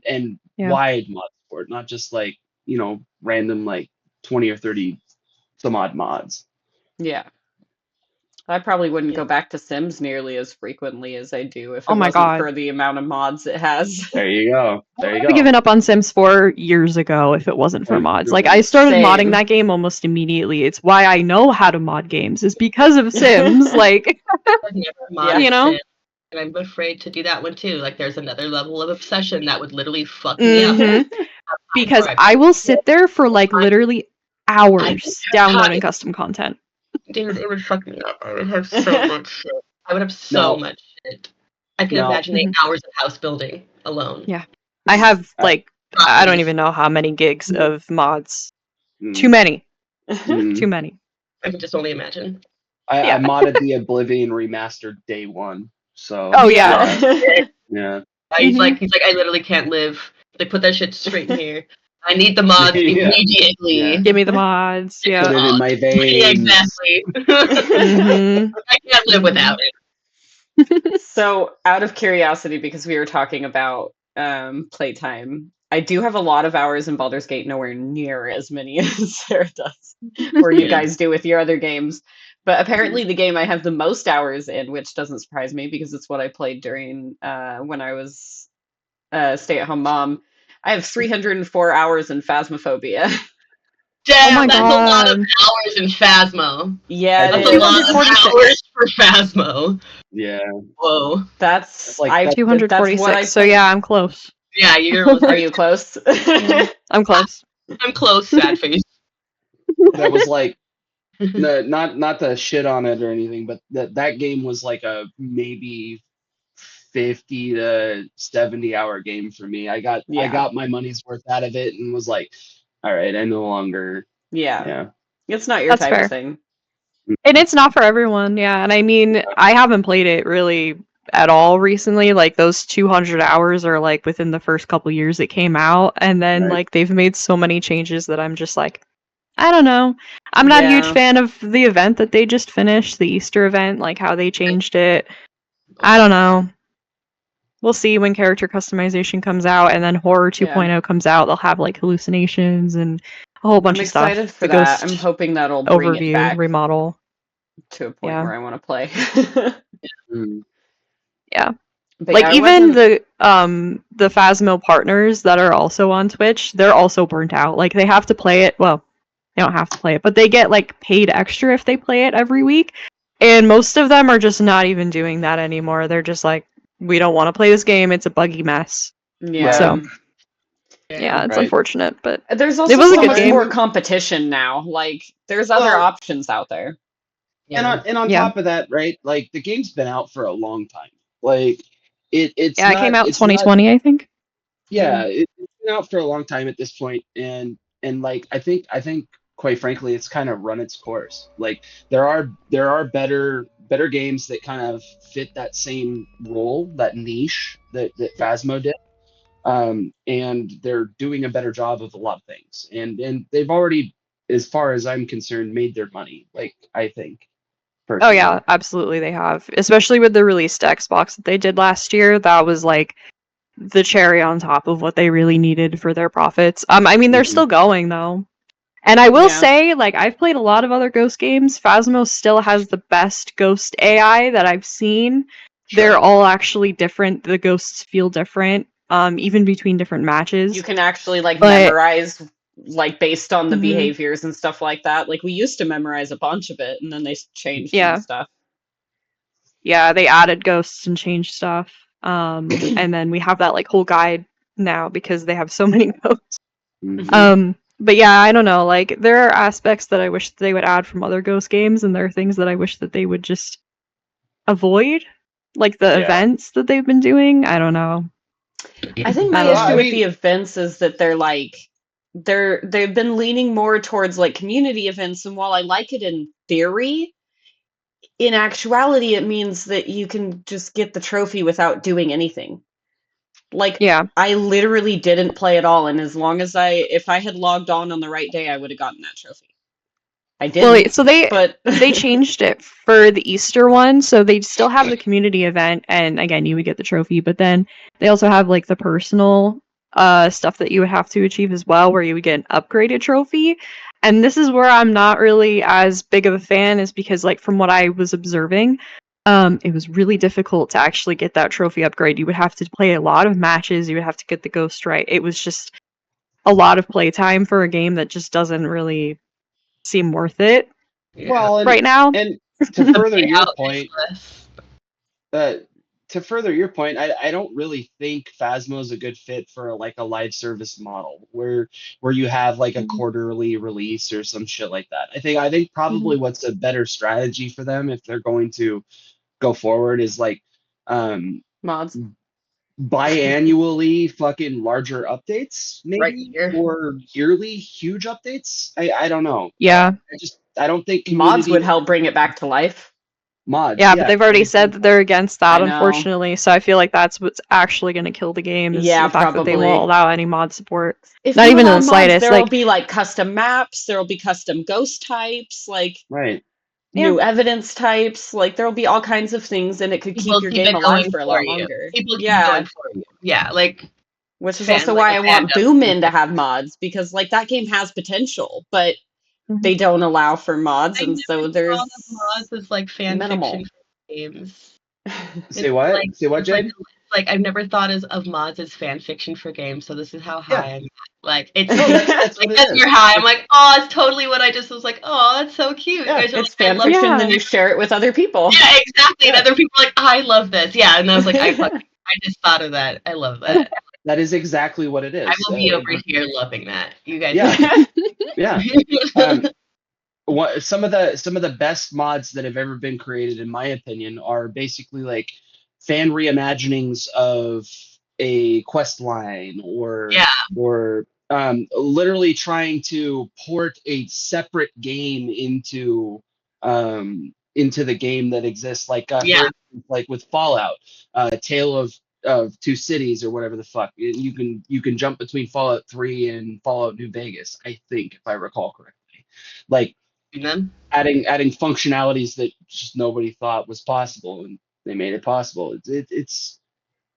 Yeah. wide mod support, not just like random like 20 or 30 some odd mods. Yeah. I probably wouldn't go back to Sims nearly as frequently as I do if Oh it my wasn't god. for the amount of mods it has. There you go. There you I've go. given up on Sims 4 years ago if it wasn't for mods. Like, I started modding Same. that game almost immediately. It's why I know how to mod games, is because of Sims. Like, I've never modded you know? Sims, and I'm afraid to do that one too. Like, there's another level of obsession that would literally fuck me up. Because I've I will sit there for like I- literally I hours downloading time. custom content. Dude, it would fuck me up. I would have so much shit. I would have so No. much shit. I can No. imagine the Mhm. hours of house building alone. Yeah. I have I- like, I don't Properties. even know how many gigs of mods. Mm, Too many. mm. Too many. I can just only imagine. I Yeah. modded the Oblivion remastered day one. So Oh, yeah. yeah. He's Mhm. like, I literally can't live. They put that shit straight in here. I need the mods Yeah. immediately. Yeah. Give me the mods. Put Yeah. it in my veins. Exactly. Mhm. I can't live without it. So, out of curiosity, because we were talking about playtime, I do have a lot of hours in Baldur's Gate, nowhere near as many as Sarah does, or you Yeah. guys do with your other games. But apparently, the game I have the most hours in, which doesn't surprise me because it's what I played during when I was a stay-at-home mom. I have 304 hours in Phasmophobia. Damn, my that's a lot of god. hours in Phasmo. Yeah, I it That's a did. lot of 246. hours for Phasmo. Yeah. Whoa. that's Like I. that. That's what I 246. So played. yeah, I'm close. Yeah, you're almost Are you close? Yeah, I'm close. I'm close, sad face. That was like not to shit on it or anything, but that game was like a maybe 50 to 70 hour game for me. I Yeah, got my money's worth out of it and was like, all right, I no longer. yeah. Yeah. It's not your That's type of fair. thing. And it's not for everyone, yeah. And I mean, I haven't played it really at all recently. Like those 200 hours are like within the first couple years it came out, and then Right. like they've made so many changes that I'm just like, I don't know. I'm not a huge Yeah. fan of the event that they just finished, the Easter event, like how they changed it. I don't know. We'll see when character customization comes out, and then Horror Yeah. 2.0 comes out. They'll have like hallucinations and a whole bunch I'm of stuff. excited for The that. I'm Ghost hoping that'll bring it overview, back remodel. to a point Yeah. where I want to play. Mm. Yeah. But Like yeah, I even wasn't. the Phasmo partners that are also on Twitch, they're also burnt out. Like they have to play it. Well, they don't have to play it, but they get like paid extra if they play it every week. And most of them are just not even doing that anymore. They're just like, we don't want to play this game. It's a buggy mess. Yeah. So yeah, it's Right. unfortunate, but There's it also was a so good much game. more competition now. Like, there's other Well, options out there. Yeah. and on Yeah. top of that, right? Like the game's been out for a long time. Like Yeah, it came out in it's not 2020, I think. yeah, it's been out for a long time at this point, and like I think quite frankly, it's kind of run its course. Like there are better games that kind of fit that same role, that niche that Phasmo did, and they're doing a better job of a lot of things, and they've already, as far as I'm concerned, made their money. Like I think Oh personally. yeah, absolutely they have. Especially with the release to Xbox that they did last year. That was like the cherry on top of what they really needed for their profits. I mean they're Mhm. still going though. And I will Yeah. say, like, I've played a lot of other Ghost games. Phasmo still has the best Ghost AI that I've seen. They're Sure. all actually different. The ghosts feel different, even between different You matches. can actually like But memorize like based on the Mhm. behaviors and stuff like that. Like we used to memorize a bunch of it and then they changed some yeah, stuff. yeah, they added ghosts and changed stuff. And then we have that like whole guide now because they have so many ghosts. Mhm. But yeah, I don't know. Like there are aspects that I wish they would add from other Ghost games, and there are things that I wish that they would just avoid, like the Yeah. events that they've been doing. I don't know. I think I my don't Well, I issue know. with the mean, events is that they've been leaning more towards like community events, and while I like it in theory, in actuality it means that you can just get the trophy without doing anything. Like Yeah. I literally didn't play at all, and as long as if I had logged on the right day, I would have gotten that trophy. I Well, didn't, so they but they changed it for the Easter one, so they still have the community event, and again, you would get the trophy, but then they also have like the personal stuff that you would have to achieve as well, where you would get an upgraded trophy. And this is where I'm not really as big of a fan, is because, like, from what I was observing, it was really difficult to actually get that trophy upgrade. You would have to play a lot of matches, you would have to get the ghost right. It was just a lot of playtime for a game that just doesn't really seem worth it Yeah. Well, right now. and to The further your payout is point, less. uh, I don't really think Phasmo is a good fit for like a live service model where you have like a Mhm. quarterly release or some shit like that. I think probably what's a better strategy for them if they're going to go forward is like um Mods. biannually fucking larger updates Right maybe here. or yearly huge updates. I don't know. Yeah. I don't think Mods would community help bring it back to life. mods, Yeah, but yeah, they've already said that they're against that, I know. unfortunately. So I feel like that's what's actually going to kill the game, is Yeah, the fact that they won't probably. allow any mod support. If Not you even in allow the mods, slightest. there will Like, be like custom maps, there will be custom ghost types, like right. yeah, new evidence types, like there will be all kinds of things and it could keep People your keep game it alive going for a for lot you. longer. People keep it going Yeah. for you. Yeah, like Which is fan, also like why a I want fandom. Boomin to have mods, because like that game has potential, but Mhm. they don't allow for mods, I and so never thought of there's mods as like fan fiction minimal. for games. Say what? Say what, It's like Jade? I've never thought of mods as fan fiction for games. So this is how Yeah. high I'm at. Like it's No, that's like what it as is. you're high, I'm like, oh, it's totally what I just was like. Oh, that's so cute. You Yeah. guys are like, It's I fan love. fiction, then Yeah. you share it with other people. Yeah, exactly. And Yeah. other people are like, I love this. Yeah, and I was like, I just thought of that. I love that. That is exactly what it I is. will be over here loving that. You guys. Yeah. Yeah. Um, some of the best mods that have ever been created, in my opinion, are basically like fan reimaginings of a quest line Yeah. or literally trying to port a separate game into the game that exists. Like Yeah. for instance, like with Fallout, Tale of Two Cities or whatever the fuck. You can jump between Fallout 3 and Fallout New Vegas, I think, if I recall correctly. Like And then adding functionalities that just nobody thought was possible, and they made it possible. It's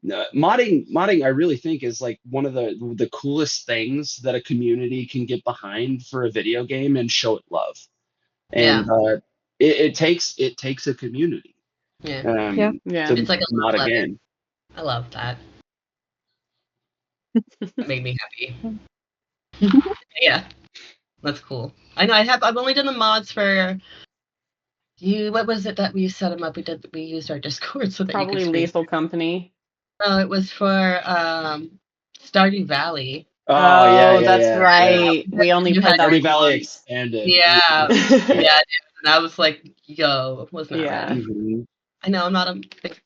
modding. I really think is like one of the coolest things that a community can get behind for a video game and show it love. yeah. And it takes a community Yeah. Yeah. Yeah. to It's like a mod a love letter. game. I love that. That made me happy. Yeah. That's cool. I know I've only done the mods for you. What was it that we set them up? We used our Discord so that you could Probably screen. Lethal Company. Oh, it was for Stardew Valley. Oh yeah, Oh, yeah, that's yeah, yeah. right. We only You played had that Stardew Valley once. expanded. yeah, Yeah. yeah, dude. And I was like, yo, was not Yeah. ready. Mhm. I know I'm not a big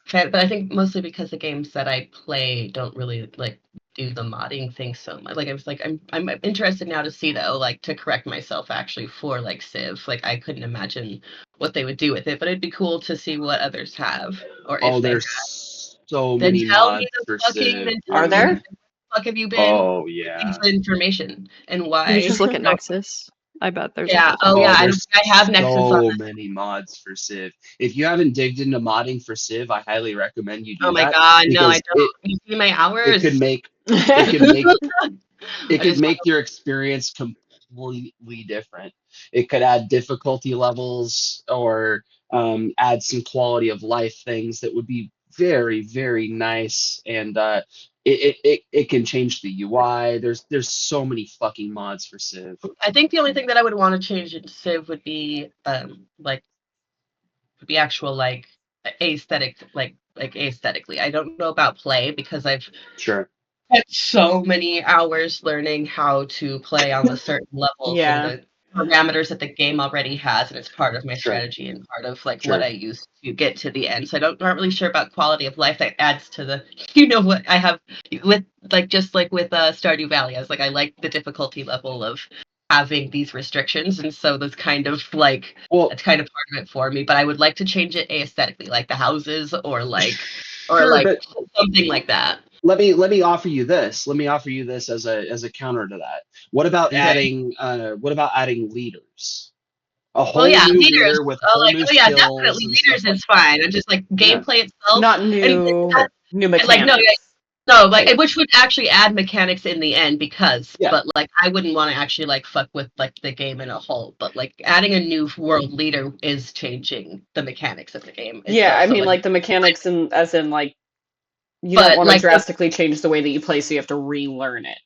fan, but I think mostly because the games that I play don't really like do the modding thing so much. Like I was like, I'm interested now to see though, like to correct myself actually for like Civ. Like I couldn't imagine what they would do with it, but it'd be cool to see what others have or Oh, if they have. there's so Then many tell me mods the for fucking, Civ. then tell Are me where there? the fuck have you been? Oh Please yeah. the information and You why. just look at So, Nexus. I bet there's a yeah. whole ton Oh of yeah. Oh, I them. don't there's think I have Nexus on so this. many mods for Civ. If you haven't digged into modding for Civ, I highly recommend you Oh do my that god, no, I because don't. You see my it could hours? make it could make it I could just make your experience completely different. It could add difficulty levels or add some quality of life things that would be very, very nice. And it can change the UI. There's so many fucking mods for Civ. I think the only thing that I would want to change in Civ would be actual like aesthetic like aesthetically. I don't know about play because I've Sure. had so many hours learning how to play on the certain levels and Yeah. the parameters that the game already has, and it's part of my Sure. strategy and part of like what Sure. I use to get to the end. So not really sure about quality of life that adds to the you know what I have with like just like with Stardew Valley. I was like I like the difficulty level of having these restrictions, and so that's kind of like Well, that's kind of part of it for me. But I would like to change it aesthetically, like the houses or sure, like but something like that. let me offer you this. Let me offer you this as a counter to that. Okay. What about adding leaders? A Well, whole yeah, new leaders. leader with Oh, whole like, new oh yeah, skills definitely and stuff leaders like is fine. And just like that. Yeah, gameplay itself, Not and new sure. new like no, yeah, mechanics. No, like which would actually add mechanics in the end because, Yeah. but like I wouldn't want to actually like fuck with like the game in a whole. But like adding a new world leader is changing the mechanics of the game Yeah, itself. I So mean like, like the mechanics and as in like you don't but want to like drastically change the way that you play, so you have to relearn it.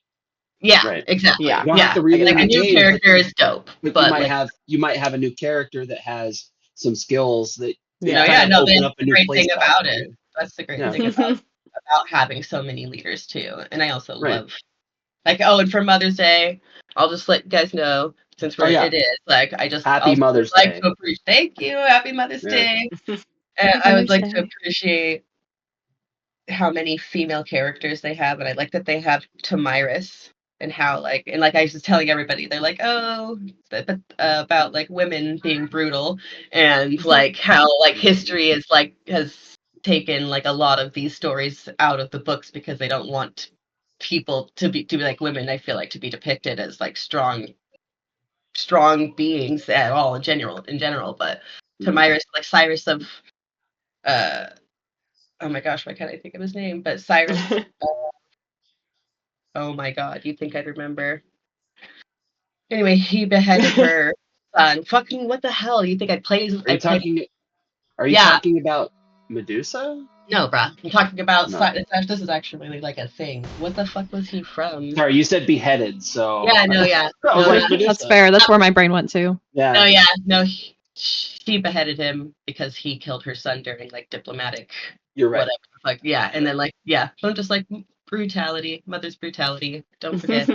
yeah, Right. exactly. Yeah, You don't have Yeah, to I get relearn like the a that. new game, character is dope, but but like you might have a new character that has some skills that no, Yeah. kind yeah, of no. open That's up a the new great play thing style about for it. you. That's the great Yeah. thing about having so many leaders too. And I also Right. love like and for Mother's Day, I'll just let you guys know since Oh yeah. it is like I just Happy also would Mother's like Day. to appreciate. Thank you, Happy Mother's Yeah. Day. And Happy I would Mother's like to Day. appreciate how many female characters they have, and I like that they have Tamiris and how like I was just telling everybody, they're like, oh, about like women being brutal and like how like history is like has taken like a lot of these stories out of the books because they don't want people to be like women. I feel like to be depicted as like strong beings at all in general, but Tamiris like Cyrus of uh oh my gosh, why can't I think of his name? But Cyrus. Oh my god, you think I'd remember? Anyway, he beheaded her son. Fucking what the hell? You think I'd play? Are I you played. talking? Are you Yeah, talking about Medusa? no, bruh. I'm talking about. No. This is actually really like a thing. What the fuck was he from? Sorry, you said beheaded, so Yeah, no, yeah, I was no, like no, That's Medusa. fair. That's where my brain went to. no, Yeah. yeah, no. She beheaded him because he killed her son during like diplomatic You're right. whatever. Like yeah, and Right. then like yeah, so just like brutality, mother's brutality. Don't forget.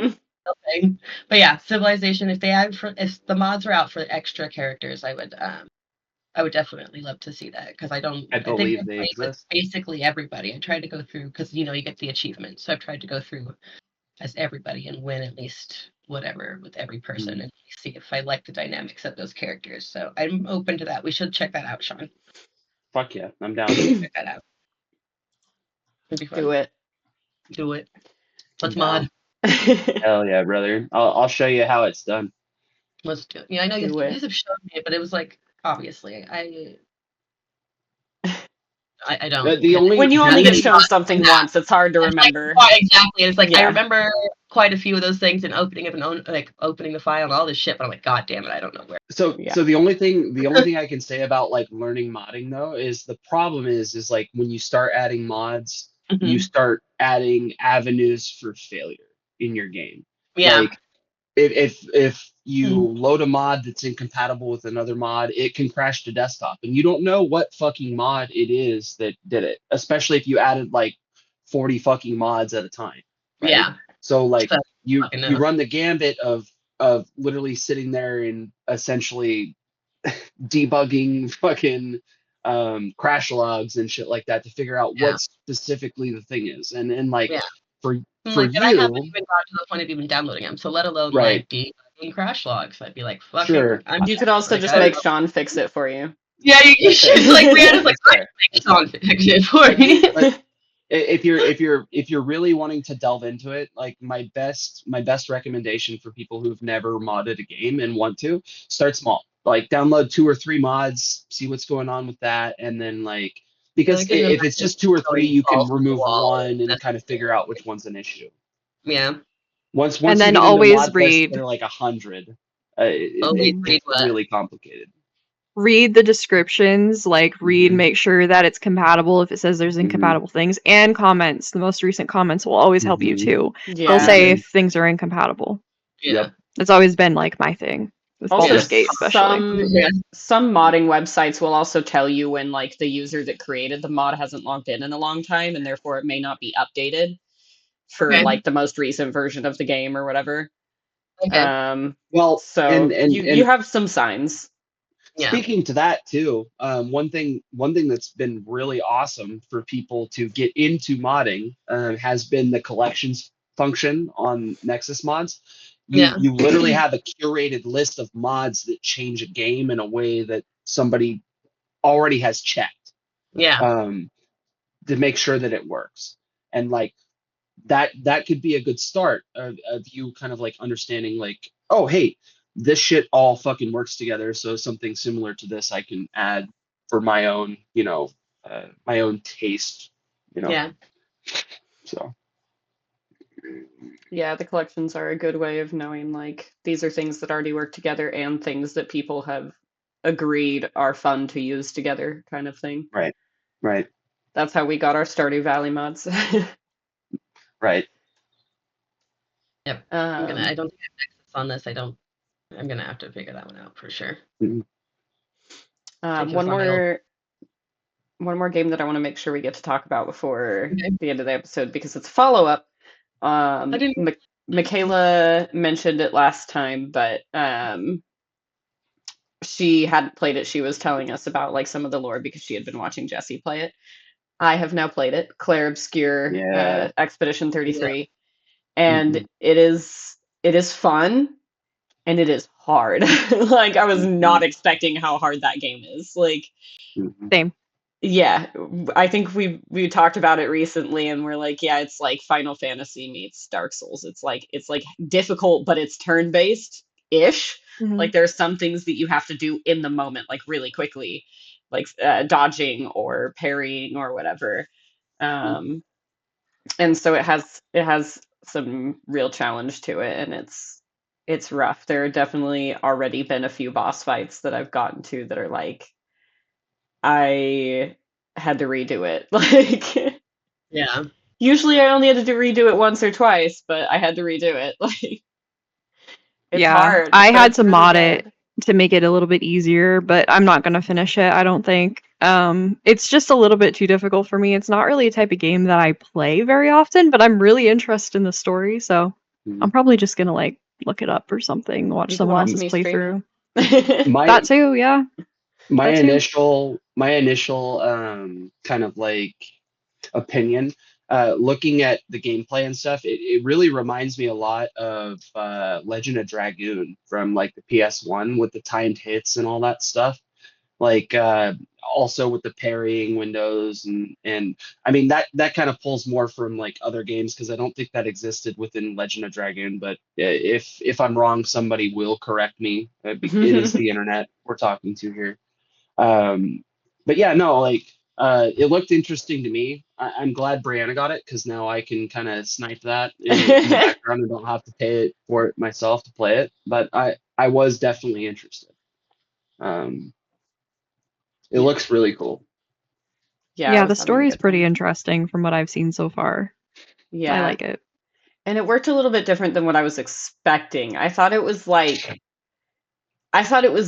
Thing. But yeah, Civilization. If the mods are out for extra characters, I would definitely love to see that because I I think I believe they played with exist. basically everybody. I tried to go through because you get the achievement, so I've tried to go through as everybody and win at least whatever with every person Mhm. and see if I like the dynamics of those characters. So I'm open to that. We should check that out, Sean. Fuck yeah, I'm down. Check that out. It'd be Do fun. it. Do it. I'm Let's mod. down. Hell yeah, brother. I'll show you how it's done. Let's do it. Yeah, I know you Do it. guys have shown me it, but it was like obviously I don't The only When you the only get only shown something once, it's hard to It's like remember. exactly. It's like I Yeah. remember quite a few of those things and opening the file and all this shit, but I'm like, God damn it, I don't know where. Yeah. so the only thing I can say about like learning modding though is the problem is like when you start adding mods, you Mhm. start adding avenues for failure in your game. Yeah. Like if you Mhm. load a mod that's incompatible with another mod, it can crash to desktop, and you don't know what fucking mod it is that did it. Especially if you added like 40 fucking mods at a time, right? Yeah. So like So fucking you know. run the gambit of literally sitting there and essentially debugging fucking crash logs and shit like that to figure out Yeah. what specifically the thing is, and like Yeah. for I'm for like, and I haven't you, even got to the point of even downloading them. So let alone right? like debugging crash logs. I'd be like, Sure. fucking, I'm You down. could also Like, just I make don't. Sean fix it for you. Yeah, you That's fair. should. Like That's Brianna's fair. like, That's I fair. make That's fair. Sean fix it for me. But if you're really wanting to delve into it, like my best recommendation for people who've never modded a game and want to start small. Like download 2 or 3 mods, see what's going on with that, and then like Then I because can if it's imagine just 2 or 3, going you can balls to the remove wall one and kind of figure out which necessarily. one's an issue. Yeah. And Once you then get into always mod lists that read are like 100, Always Mhm. read it's what. really complicated. read the descriptions, like read, Hmm. make sure that it's compatible if it says there's Hmm. incompatible things, and comments. The most recent comments will always help you Hmm. too. They'll Yeah. say Hmm. if things are incompatible. Yeah. Yep. It's always been like my thing with Also, Baldur's Yeah. Gate, especially. Yeah. some modding websites will also tell you when like the user that created the mod hasn't logged in a long time, and therefore it may not be updated for Okay. like the most recent version of the game or whatever. Okay. Um, Well, so you have some signs. Yeah. speaking to that too, one thing that's been really awesome for people to get into modding has been the collections function on Nexus mods. Yeah. You literally have a curated list of mods that change a game in a way that somebody already has checked Yeah. um, to make sure that it works. And like that could be a good start of you kind of like understanding like, oh hey, this shit all fucking works together, so something similar to this I can add for my own my own taste, you know. Yeah. So Yeah, the collections are a good way of knowing like these are things that already work together and things that people have agreed are fun to use together, kind of thing. right, right, That's how we got our Stardew Valley mods. right. Yep. I don't Um, think I have Nexus on this. I'm gonna have to figure that one out for sure. Mhm. Take one us on my old. more game that I want to make sure we get to talk about before Okay. the end of the episode because it's a follow-up. I didn't. Michaela mentioned it last time, but she hadn't played it. She was telling us about like some of the lore because she had been watching Jesse play it. I have now played it, Clair Obscur, Yeah. Expedition Yeah. 33, and Mhm. it is fun and it is hard. Like I was not Mhm. expecting how hard that game is. Like Mhm. Same. yeah, I think we talked about it recently and we're like, yeah, it's like Final Fantasy meets Dark Souls. It's like difficult, but it's turn-based ish. Hmm. Like there's some things that you have to do in the moment, like really quickly, like dodging or parrying or whatever. Um, and so it has some real challenge to it, and it's rough. There have definitely already been a few boss fights that I've gotten to that are like I had to redo it. Like Yeah. usually I only had to redo it once or twice, but I had to redo it. Like it's Yeah, hard, I but had it's to really mod it good. to make it a little bit easier, but I'm not gonna finish it, I don't think. It's just a little bit too difficult for me. It's not really a type of game that I play very often, but I'm really interested in the story, so Mhm. I'm probably just gonna like look it up or something, watch You can someone watch else's me stream playthrough. it. My That too, yeah. my That too. initial kind of like opinion, looking at the gameplay and stuff, it really reminds me a lot of Legend of Dragoon from like the PS1 with the timed hits and all that stuff. Like also with the parrying windows and I mean that kind of pulls more from like other games because I don't think that existed within Legend of Dragoon. But if I'm wrong, somebody will correct me. It is the internet we're talking to here. Um, but yeah, no, like it looked interesting to me. I'm glad Brianna got it because now I can kind of snipe that in the background and don't have to pay it for it myself to play it. But I was definitely interested. Um, it Yeah. looks really cool. Yeah, I Yeah, was the having a story's good pretty time. interesting from what I've seen so far. I Yeah. like it. And it worked a little bit different than what I was expecting. I thought it was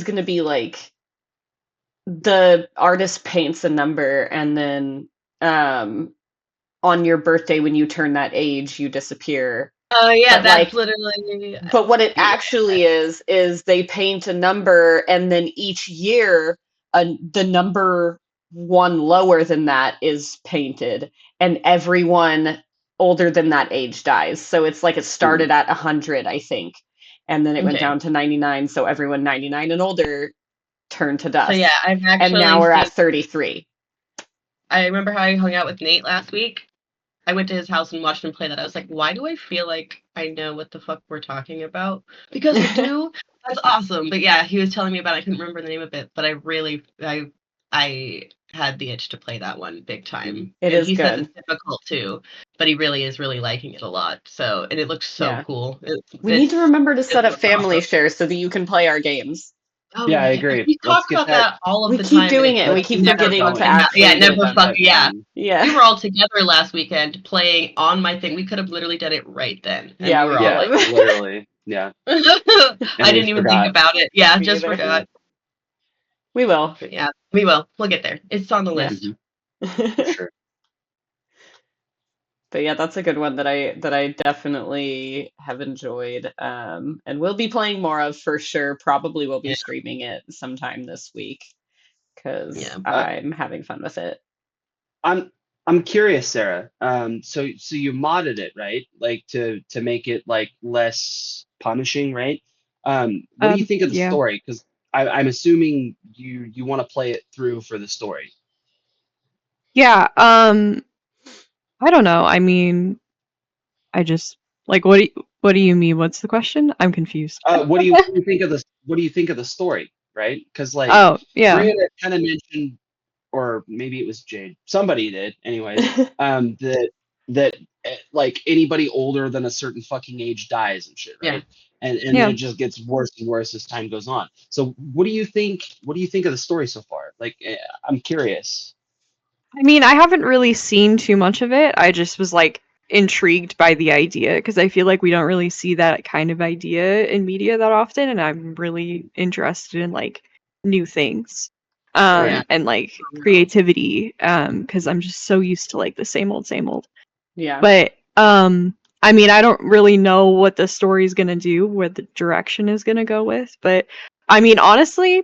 going to be like the artist paints a number and then um on your birthday when you turn that age you disappear. Oh yeah, But that's like literally. but what it Yeah. actually is they paint a number and then each year the number one lower than that is painted and everyone older than that age dies. So it's like it Hmm. started at 100, I think, and then it went Okay. down to 99, so everyone 99 and older turned to So yeah, dust. I've And now actually we're seen. at 33. I remember how I hung out with Nate last week. I went to his house and watched him play that. I was like, why do I feel like I know what the fuck we're talking about? Because we do. That's awesome. But yeah, he was telling me about it. I couldn't remember the name of it, but I had the itch to play that one big time. It And is he says it's good. difficult too, but he really is really liking it a lot. So, and it looks so Yeah. cool. We need to remember to It set up looks family awesome. share so that you can play our games. Oh Yeah, I yeah, agree. we Let's talk get about that all of We the keep time, and doing it it and we let's keep get never that forgetting to going. fucking actually get it never done. fuck That yeah. going. We Yeah. were all together last weekend playing on my thing. We could have literally done it right then, and Yeah, we we were could all Yeah, like, have. literally. Yeah, I and we didn't even think forgot. about it. Yeah, Me just either. forgot. We will. But yeah, we will. We'll get there. It's on the Yeah. list. Hmm. For sure. But yeah, that's a good one that I definitely have enjoyed. And we'll be playing more of for sure. Probably will be Yeah, streaming it sometime this week because yeah. I'm having fun with it. I'm I'm curious, Sarah. So you modded it, right? Like to make it like less punishing, right? What do you think of the Yeah. story? Because I'm assuming you want to play it through for the story. Yeah, I don't know. I mean, I just like what do you mean? What's the question? I'm confused. What do you think of the what do you think of the story, right? Because like Oh, yeah. Brianna kind of mentioned, or maybe it was Jade. Somebody did, anyways. That like anybody older than a certain fucking age dies and shit, right? And then Yeah. it just gets worse and worse as time goes on. So what do you think? What do you think of the story so far? Like, I'm curious. I mean, I haven't really seen too much of it. I just was like intrigued by the idea because I feel like we don't really see that kind of idea in media that often, and I'm really interested in like new things. Right. And like creativity because I'm just so used to like the same old same old. Yeah. But I mean, I don't really know what the story's going to do, where the direction is going to go with, but I mean, honestly,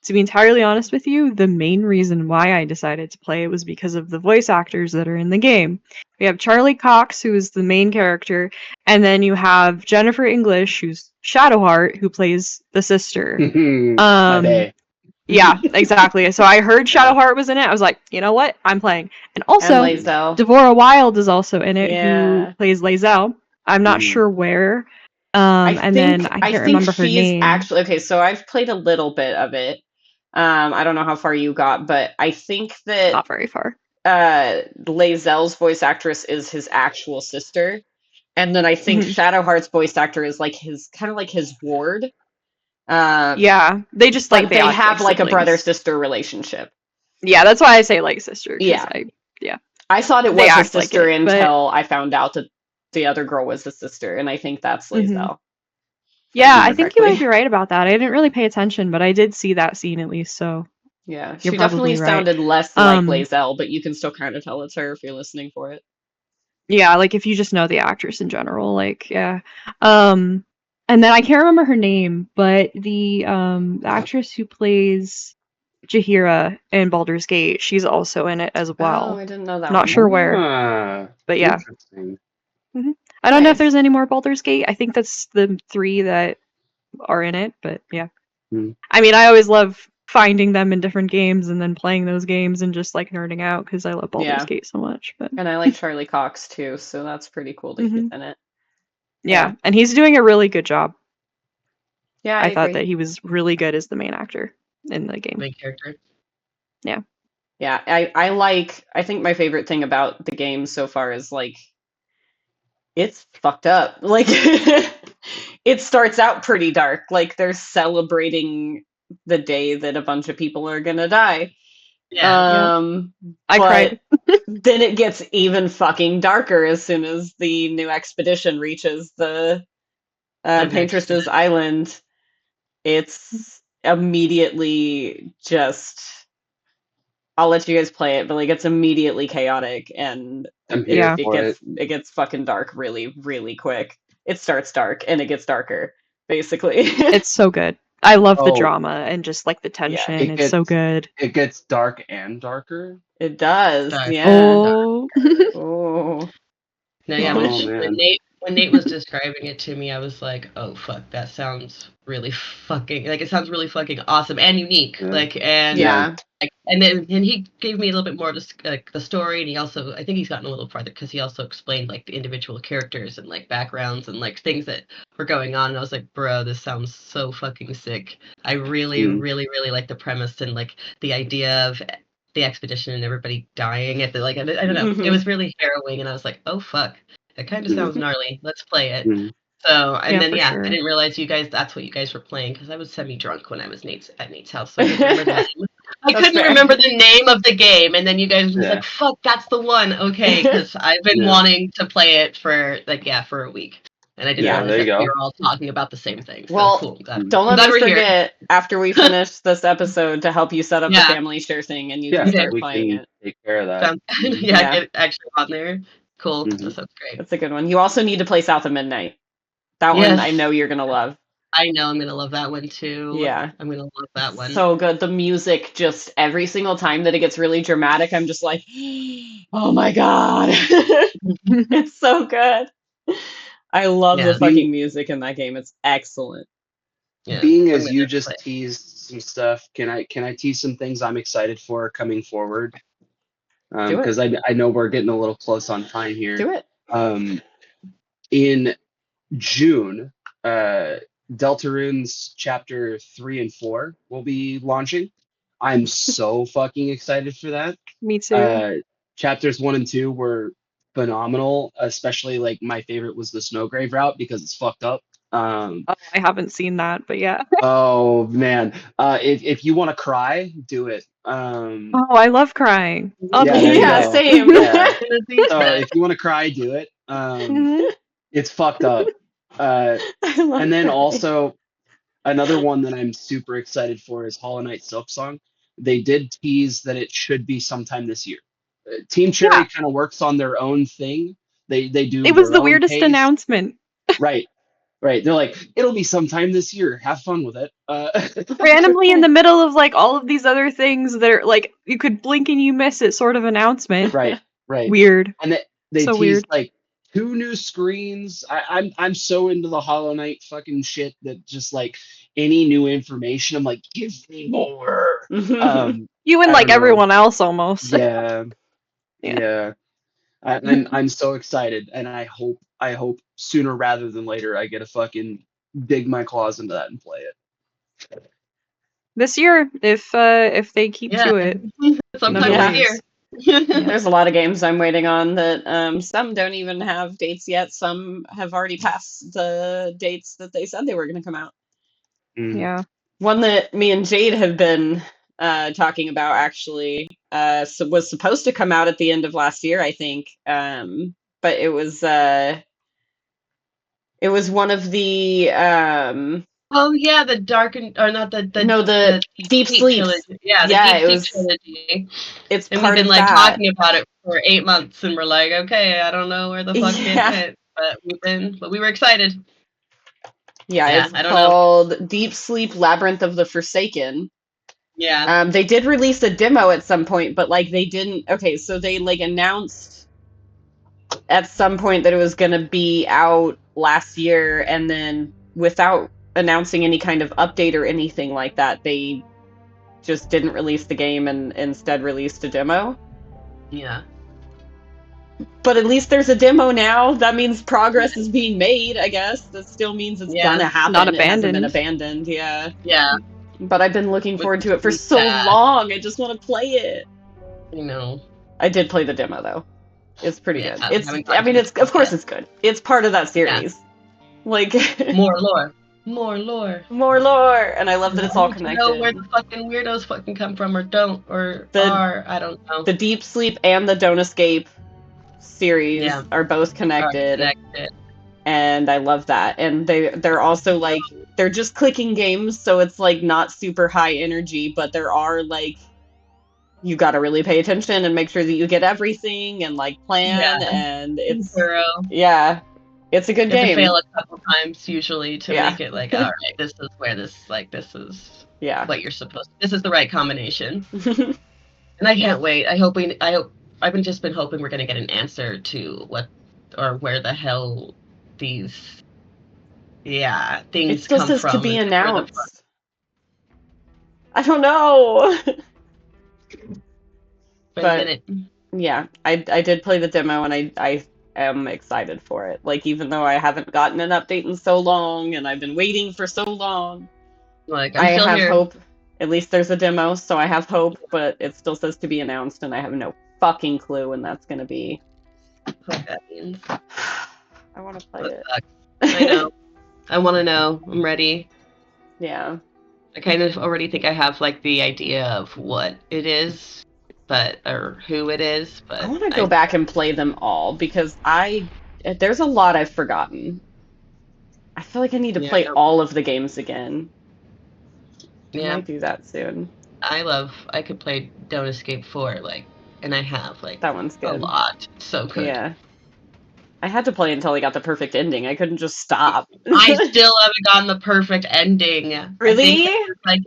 to be entirely honest with you, the main reason why I decided to play it was because of the voice actors that are in the game. We have Charlie Cox, who is the main character, and then you have Jennifer English, who's Shadowheart, who plays the sister. My bae. Yeah, exactly. So I heard Yeah. Shadowheart was in it. I was like, you know what? I'm playing. And And also, Lae'zel. Devorah Wild is also in it, who Yeah. plays Lae'zel. I'm not sure where. And then I I can't think remember her she's name. actually okay, so I've played a little bit of it. I don't know how far you got, but I think that Not very far. Lae'zel's voice actress is his actual sister. And then I think Mhm. Shadowheart's voice actor is like his kind of like his ward. Um, Yeah, they just like but they they act like have like a siblings. brother-sister relationship. Yeah, that's why I say like sister, because Yeah. yeah, I thought it they was his act like sister it. But until I found out that the other girl was his sister, and I think that's mhm. Lae'zel, if I Yeah, I remember think you might correctly. be right about that. I didn't really pay attention, but I did see that scene at least, so Yeah, you're she definitely probably right. sounded less like Um, Lae'zel, but you can still kind of tell it's her if you're listening for it. Yeah, like if you just know the actress in general, like yeah. And then I can't remember her name, but the actress who plays Jahira in Baldur's Gate, she's also in it as Oh, well. I didn't know that Not one. sure where, Ah, but yeah. interesting. I don't know if Nice. there's any more Baldur's Gate. I think that's the 3 that are in it, but yeah. Hmm. I mean, I always love finding them in different games and then playing those games and just like nerding out because I love Baldur's Yeah, Gate so much. But and I like Charlie Cox too, so that's pretty cool that he's mhm. in it. Yeah, Yeah, and he's doing a really good job. yeah, I I thought agree. that he was really good as the main actor in the game. Main character. Yeah. Yeah, I like. I think my favorite thing about the game so far is like it's fucked up. Like it starts out pretty dark. Like they're celebrating the day that a bunch of people are gonna die. Yeah. Yep. I But cried. then it gets even fucking darker as soon as the new expedition reaches the The next. Paintress's island. It's immediately just. I'll let you guys play it, but like it's immediately chaotic and I'm here Yeah. for it. it gets fucking dark really, really quick. It starts dark and it gets darker, basically. It's so good. I love the Oh, drama and just like the Yeah, tension. it It's so gets good. it gets dark and darker. it does. Dark. Yeah. Oh. Oh. No, yeah. Oh man. When Nate was describing it to me, I was like, "Oh fuck, that sounds really fucking like it sounds really fucking awesome and unique." Yeah. Like and Yeah. Yeah. like and he gave me a little bit more of the story, and he also I think he's gotten a little farther because he also explained like the individual characters and like backgrounds and like things that were going on. And I was like, "Bro, this sounds so fucking sick." I really, Mm. really, really like the premise and like the idea of the expedition and everybody dying at the like I don't know. It Hmm. was really harrowing, and I was like, "Oh fuck." It kind of Mm. sounds gnarly. Let's play it. Mm. So, and Yeah, then for yeah, I sure. didn't realize you guys that's what you guys were playing because I was semi-drunk when I was at Nate's house, so I couldn't remember the name. I That's couldn't fair. remember the name of the game, and then you guys were just Yeah. like, "Fuck, that's the one." Okay, because I've been Yeah. wanting to play it for like for a week, and I didn't Yeah. Yeah. realize There you that we go. were all talking about the same thing. So Well, cool. Mm. don't I'm let glad me we're here. forget after we finish this episode to help you set up the Yeah, family share thing and you can Yeah. okay. start We playing can it. take care of that. Sounds Mm-hmm. yeah. Yeah, Get it actually on there. Cool. Mm-hmm. That sounds great. that's a good one. You also need to play South of Midnight. That one I Yes, know you're gonna love. I know I'm gonna love that one too. Yeah. I'm gonna love that one. So good. The music, just every single time that it gets really dramatic, I'm just like, oh my God. It's so good. I love the Yeah, Being fucking music in that game. It's excellent. yeah. being I'm as you gonna play. just teased some stuff, can I tease some things I'm excited for coming forward? Do it. Because I know we're getting a little close on time here. Do it. Um, in June, Deltarune's chapter 3 and 4 will be launching. I'm so fucking excited for that. Me too. Uh, chapters 1 and 2 were phenomenal. Especially like my favorite was the Snowgrave route because it's fucked up. Oh, I haven't seen that, but yeah. Oh man, if you want to cry, do it. Oh, I love crying. I'll Yeah, do there you Yeah, go. same. Yeah. Gonna see So that. if you want to cry, do it. Mhm. It's fucked up. Uh, I love and then crying. also another one that I'm super excited for is Hollow Knight Silksong. They did tease that it should be sometime this year. Team Yeah, Cherry kind of works on their own thing. They do it was their the own weirdest pace. announcement. Right, right. They're like, it'll be sometime this year. Have fun with it. Randomly in the middle of like all of these other things that are like you could blink and you miss it sort of announcement. Right, right. Weird. And they So teased weird. like 2 new screens. I'm so into the Hollow Knight fucking shit that just like any new information, I'm like, give me more. You and I like don't know. everyone else almost. Yeah, Yeah. yeah. I'm so excited, and I hope sooner rather than later I get to fucking dig my claws into that and play it. This year, if they keep Yeah, to it. sometime this Yeah. year. Yeah. There's a lot of games I'm waiting on that some don't even have dates yet. Some have already passed the dates that they said they were going to come out. Mm. Yeah. One that me and Jade have been talking about actually was supposed to come out at the end of last year, I think. But it was one of the Oh yeah, the dark and or not no, the the Deep Sleep Sleeps. trilogy. Yeah, the Yeah, Deep Sleep trilogy. it's And we've part been of like that. talking about it for 8 months, and we're like, okay, I don't know where the fuck it Yeah. went, but we were excited. Yeah, Yeah, it's I don't know. called Deep Sleep Labyrinth of the Forsaken. Yeah, They did release a demo at some point, but like they didn't. Okay, so they like announced at some point that it was going to be out last year, and then without announcing any kind of update or anything like that, they just didn't release the game and instead released a demo. yeah, But at least there's a demo now. That means progress is being made, I guess. That still means it's yeah, gonna Not happen. It hasn't been abandoned. abandoned, yeah. yeah. But I've been looking Which forward is to it for really so sad. long. I just want to play it. You know. I did play the demo though. It's pretty Yeah, good. we haven't I gotten to mean, the it's of demo course yet. it's good. It's part of that Yeah, series. Like more lore, more lore. more lore, and I love that it's I all need to know where connected. the fucking weirdos fucking come from, or don't, or The are. I don't know. the Deep Sleep and the Don't Escape series Yeah, are both are connected, connected. and I love that. And they're also like they're just clicking games, so it's like not super high energy, but there are like you got to really pay attention and make sure that you get everything and like Yeah, plan, and it's thorough. yeah, it's a good You have to game. fail a couple times usually to Yeah. make it like, all right, this is where this is Yeah. what you're supposed to. This is the right combination. And I can't wait. I've just been hoping we're gonna get an answer to what or where the hell these It things still come says to from be and like, where the fuck. announced. I don't know. Wait a But minute. yeah, I did play the demo and I am excited for it. Like even though I haven't gotten an update in so long and I've been waiting for so long, Like I'm I still have here. hope. At least there's a demo, so I have hope, but it still says to be announced and I have no fucking clue when that's going to be. What that means. I want to play That it. sucks. I know. I want to know. I'm ready. Yeah. I kind of already think I have like the idea of what it is, or who it is, I but want to go back and play them all because there's a lot I've forgotten. I feel like I need to yeah, play all of the games again. I yeah. might do that soon. I could play Don't Escape 4 and I have That one's a good. lot. So good. Yeah. I had to play until I got the perfect ending. I couldn't just stop. I still haven't gotten the perfect ending. I think Really? I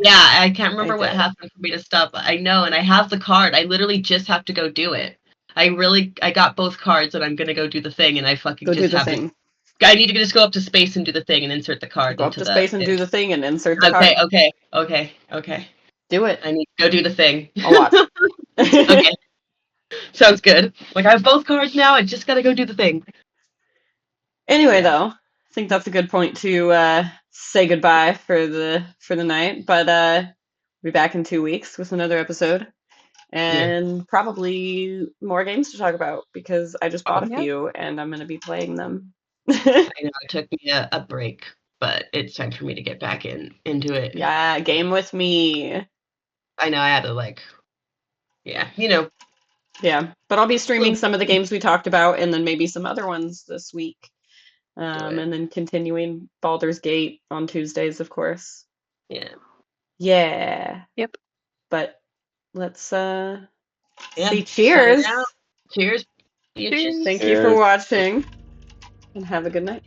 can't I remember what did. happened for me to stop. I know, and I have the card. I literally just have to go do it. I got both cards, and I'm gonna go do the thing, and I fucking Go do just the have to. thing. I need to just go up to space and do the thing, and insert the card Go up into to the space and thing. do the thing and insert the Okay, card. okay. Do it. I need to go do the thing. I'll watch. Okay, sounds good. Like I have both cards now. I just gotta go do the thing. Anyway, Yeah. though, I think that's a good point to say goodbye for the night. But we'll be back in 2 weeks with another episode. and probably more games to talk about because I just bought a Yeah. few and I'm going to be playing them. I know it took me a break, but it's time for me to get back into it. Yeah, game with me. I know I had to yeah, Yeah, but I'll be streaming some of the games we talked about and then maybe some other ones this week. do it. And then continuing Baldur's Gate on Tuesdays, of course. Yeah. Yeah. Yep. But let's Yeah. say Sign cheers. out. Cheers, bitches. Cheers. Thank you for Cheers. watching and have a good night.